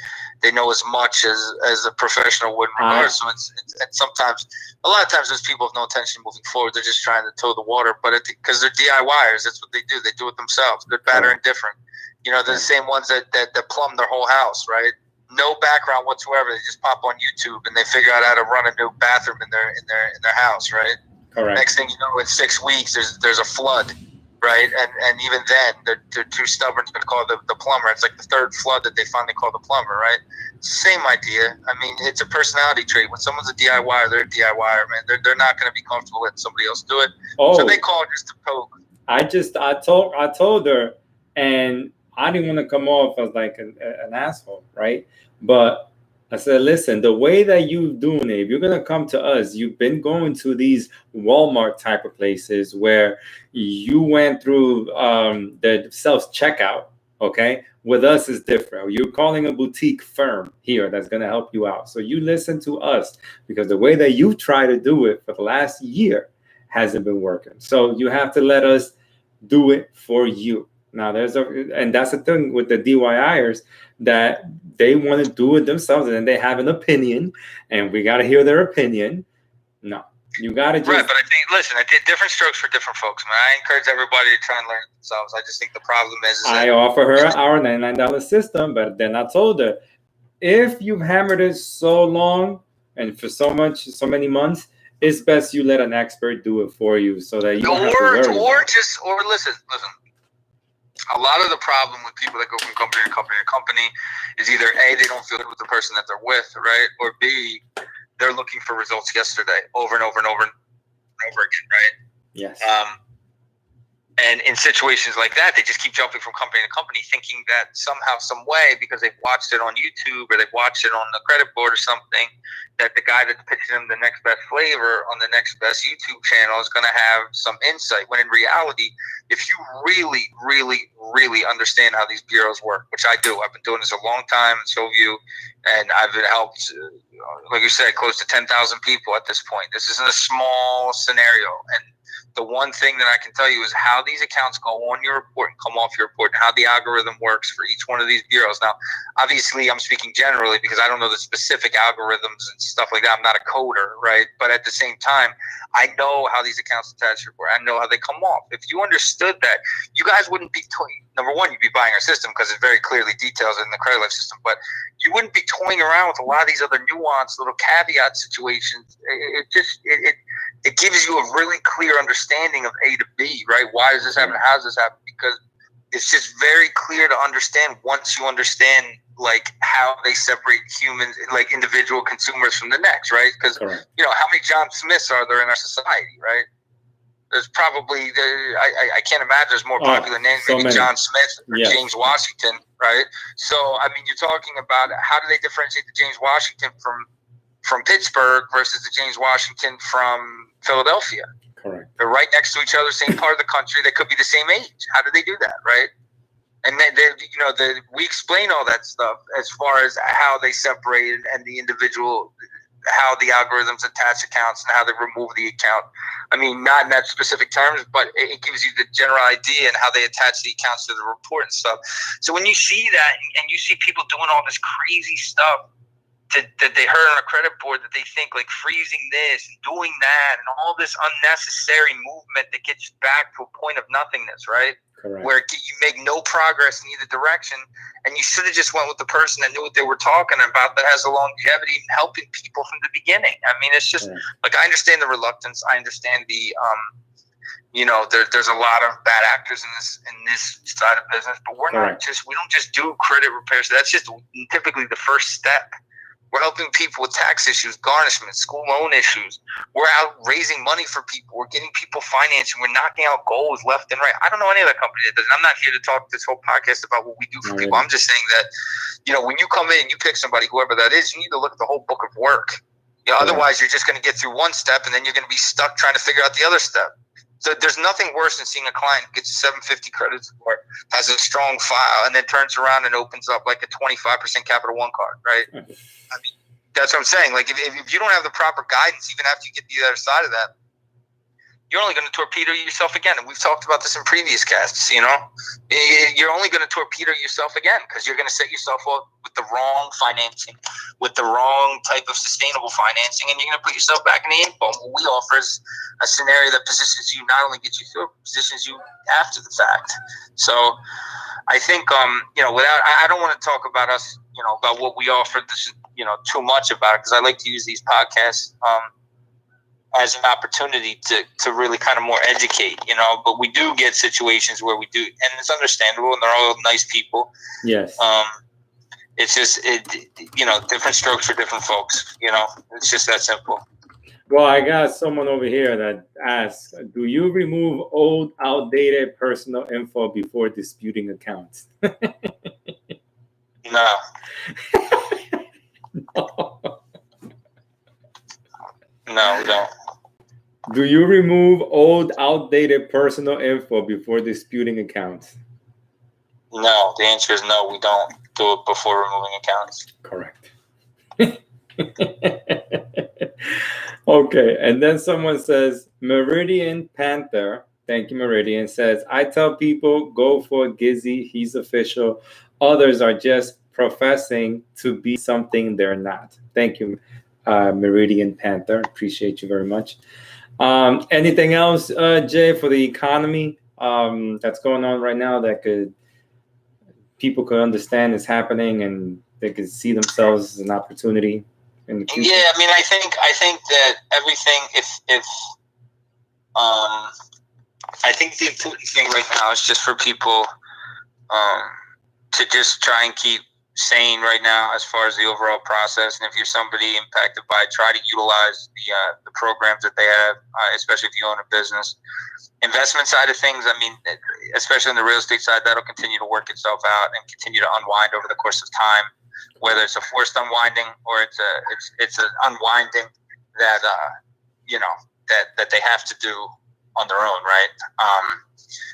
they know as much as a professional would in regards. So it's sometimes, a lot of times, there's people with no intention moving forward. They're just trying to toe the water, but because they're DIYers, that's what they do. They do it themselves, good, bad, or indifferent. They're the same ones that plumb their whole house, right? No background whatsoever. They just pop on YouTube and they figure out how to run a new bathroom in their house, right? Correct. Next thing you know, in 6 weeks, there's a flood. Right, and even then, they're too stubborn to call the plumber. It's like the third flood that they finally call the plumber, right? Same idea. I mean, it's a personality trait. When someone's a DIYer, they're a DIYer, man. They're not going to be comfortable letting somebody else do it. So they call just to poke. I told her, and I didn't want to come off as like an asshole, right? But I said, listen, the way that you're doing it, if you're going to come to us, you've been going to these Walmart type of places where you went through the self-checkout, okay? With us is different. You're calling a boutique firm here that's going to help you out. So you listen to us, because the way that you try to do it for the last year hasn't been working. So you have to let us do it for you. Now and that's the thing with the DIYers, that they want to do it themselves, and then they have an opinion, and we got to hear their opinion. No, you got to just... Right, but I think different strokes for different folks, man. I encourage everybody to try and learn it themselves. I just think the problem is I offer her our $99 system, but then I told her, if you've hammered it so long and for so many months, it's best you let an expert do it for you, so that you don't have to worry. Or listen. A lot of the problem with people that go from company to company to company is either A, they don't feel good with the person that they're with, right? Or B, they're looking for results yesterday over and over and over and over again, right? Yes. And in situations like that, they just keep jumping from company to company, thinking that somehow, some way, because they've watched it on YouTube or they've watched it on the credit board or something, that the guy that's pitching them the next best flavor on the next best YouTube channel is going to have some insight. When in reality, if you really, really, really understand how these bureaus work, which I do, I've been doing this a long time, and so have you, and I've helped, like you said, close to 10,000 people at this point. This isn't a small scenario, and the one thing that I can tell you is how these accounts go on your report and come off your report, and how the algorithm works for each one of these bureaus. Now, obviously, I'm speaking generally because I don't know the specific algorithms and stuff like that. I'm not a coder, right? But at the same time, I know how these accounts attach to your report. I know how they come off. If you understood that, you guys wouldn't be number one, you'd be buying our system because it very clearly details it in the Credit Life system. But you wouldn't be toying around with a lot of these other nuanced little caveat situations. It gives you a really clear understanding of A to B, right? Why does this happen? How does this happen? Because it's just very clear to understand once you understand like how they separate humans, like individual consumers from the next, right? Because you know, how many John Smiths are there in our society, right? There's probably I can't imagine there's more popular names, maybe John Smith or James Washington, right? So I mean, you're talking about how do they differentiate the James Washington from Pittsburgh versus the James Washington from Philadelphia? Correct. They're right next to each other, same part of the country. They could be the same age. How do they do that, right? And then we explain all that stuff as far as how they separate and the individual, how the algorithms attach accounts and how they remove the account. I mean, not in that specific terms, but it gives you the general idea and how they attach the accounts to the report and stuff. So when you see that and you see people doing all this crazy stuff that they heard on a credit board, that they think like freezing this and doing that and all this unnecessary movement that gets back to a point of nothingness, right? Correct. Where you make no progress in either direction, and you should have just went with the person that knew what they were talking about, that has the longevity and helping people from the beginning. I mean, it's just like, I understand the reluctance. I understand the there's a lot of bad actors in this side of business, but we don't just do credit repairs. That's just typically the first step. We're helping people with tax issues, garnishments, school loan issues. We're out raising money for people. We're getting people financing. We're knocking out goals left and right. I don't know any other company that does. I'm not here to talk this whole podcast about what we do for people. I'm just saying that, when you come in and you pick somebody, whoever that is, you need to look at the whole book of work. Otherwise, you're just going to get through one step, and then you're going to be stuck trying to figure out the other step. So there's nothing worse than seeing a client who gets a 750 credit score, has a strong file, and then turns around and opens up like a 25% Capital One card, right? I mean, that's what I'm saying. Like, if you don't have the proper guidance, even after you get the other side of that, you're only going to torpedo yourself again. And we've talked about this in previous casts, You're only going to torpedo yourself again because you're going to set yourself up with the wrong financing, with the wrong type of sustainable financing, and you're going to put yourself back in the ink bomb. What we offer is a scenario that positions you, not only gets you through, positions you after the fact. So I think, I don't want to talk about us, about what we offer, too much about it, because I like to use these podcasts as an opportunity to really kind of more educate, but we do get situations where we do, and it's understandable, and they're all nice people. Yes. It's just, different strokes for different folks, it's just that simple. Well, I got someone over here that asks, do you remove old, outdated personal info before disputing accounts? No, no, we don't. Do you remove old, outdated personal info before disputing accounts? No, the answer is no. We don't do it before removing accounts. Correct. Okay, and then someone says, Meridian Panther, thank you, Meridian, says, I tell people, go for Gizzy, he's official. Others are just professing to be something they're not. Thank you, Meridian Panther. Appreciate you very much. Anything else, Jay, for the economy that's going on right now that people could understand is happening and they could see themselves as an opportunity in the future? Yeah, I mean, I think that everything. If I think the important thing right now is just for people to just try and keep sane right now as far as the overall process. And if you're somebody impacted by it, try to utilize the programs that they have, especially if you own a business. Investment side of things, I mean, especially on the real estate side, that'll continue to work itself out and continue to unwind over the course of time. Whether it's a forced unwinding or it's an unwinding that that they have to do on their own, right?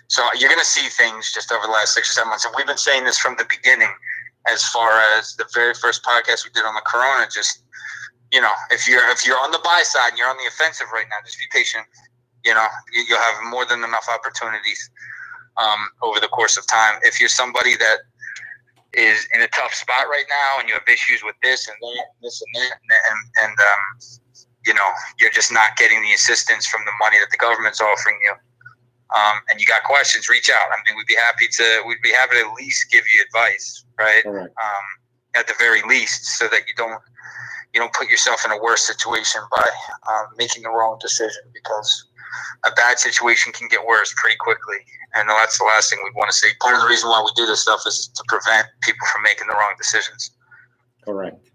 So you're going to see things just over the last 6 or 7 months, and we've been saying this from the beginning. As far as the very first podcast we did on the Corona, just if you're on the buy side and you're on the offensive right now, just be patient. You'll have more than enough opportunities over the course of time. If you're somebody that is in a tough spot right now and you have issues with this and that, and you're just not getting the assistance from the money that the government's offering you, and you got questions, reach out. I mean, we'd be happy to at least give you advice, right? Correct. At the very least, so that you don't put yourself in a worse situation by making the wrong decision, because a bad situation can get worse pretty quickly. And that's the last thing we'd want to see. Part of the reason why we do this stuff is to prevent people from making the wrong decisions. Correct.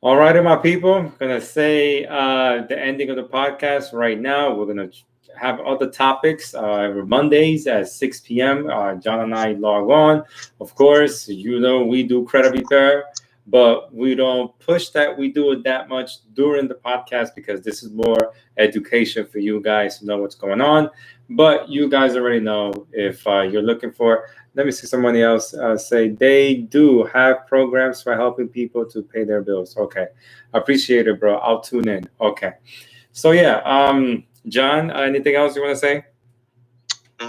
All righty, my people. I'm going to say the ending of the podcast right now. We're going to have other topics every Mondays at 6 p.m. John and I log on. Of course, we do credit repair, but we don't push that. We do it that much during the podcast because this is more education for you guys to know what's going on. But you guys already know if you're looking for, let me see somebody else say they do have programs for helping people to pay their bills. Okay. Appreciate it, bro. I'll tune in. Okay. So yeah, John, anything else you want to say? No,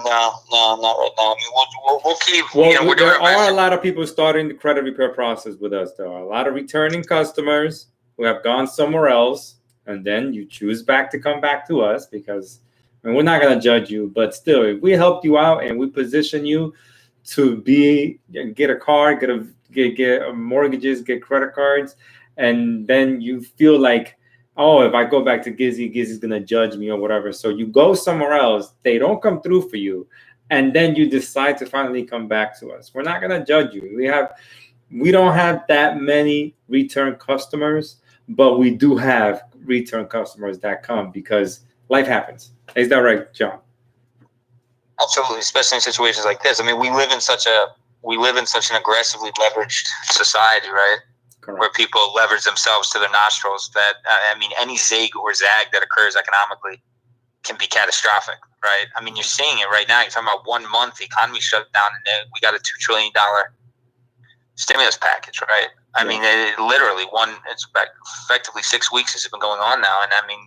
not right now. I mean, we'll keep. Well, there are a lot of people starting the credit repair process with us. There are a lot of returning customers who have gone somewhere else, and then you choose to come back to us because we're not going to judge you. But still, if we helped you out and we position you to get a car, get mortgages, get credit cards, and then you feel like, oh, if I go back to Gizzy's going to judge me or whatever. So you go somewhere else. They don't come through for you. And then you decide to finally come back to us. We're not going to judge you. We don't have that many return customers, but we do have return customers that come because life happens. Is that right, John? Absolutely, especially in situations like this. I mean, we live in such an aggressively leveraged society, right? Correct. Where people leverage themselves to their nostrils. That any zig or zag that occurs economically can be catastrophic, right? I mean, you're seeing it right now. You're talking about 1 month, the economy shut down, and we got a $2 trillion stimulus package, right? I mean, it's effectively 6 weeks has been going on now, and I mean,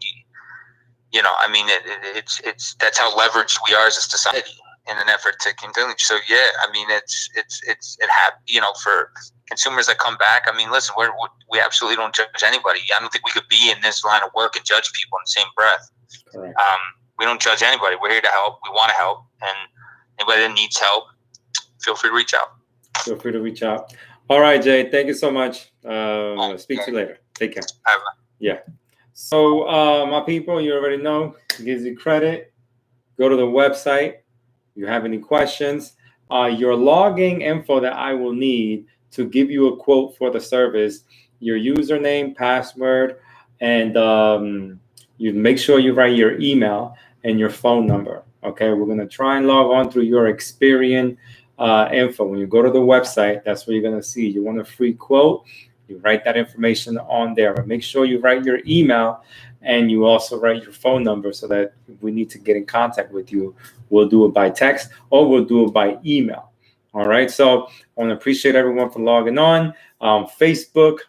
it's that's how leveraged we are as a society in an effort to continue. So yeah, I mean, for consumers that come back. I mean, listen, we absolutely don't judge anybody. I don't think we could be in this line of work and judge people in the same breath. Correct. We don't judge anybody. We're here to help. We want to help, and anybody that needs help, feel free to reach out. All right, Jay. Thank you so much. Speak to you later. Take care. Yeah. So, my people, you already know, GizzyCredit. Go to the website. If you have any questions, your logging info that I will need to give you a quote for the service, your username, password, and you make sure you write your email and your phone number. Okay, we're gonna try and log on through your Experian info. When you go to the website, that's what you're gonna see. You want a free quote, you write that information on there. But make sure you write your email and you also write your phone number so that if we need to get in contact with you, we'll do it by text or we'll do it by email. All right, so I want to appreciate everyone for logging on. Facebook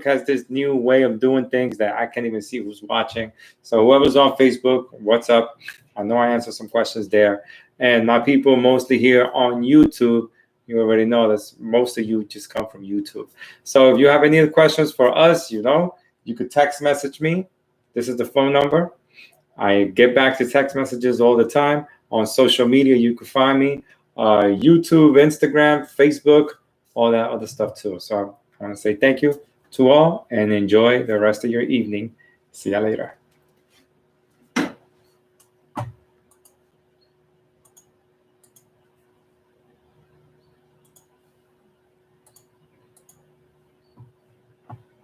has this new way of doing things that I can't even see who's watching. So whoever's on Facebook, what's up? I know I answered some questions there. And my people mostly here on YouTube, you already know that most of you just come from YouTube. So if you have any other questions for us, you could text message me. This is the phone number. I get back to text messages all the time. On social media, you can find me. YouTube, Instagram, Facebook, all that other stuff too. So I want to say thank you to all and enjoy the rest of your evening. See you later.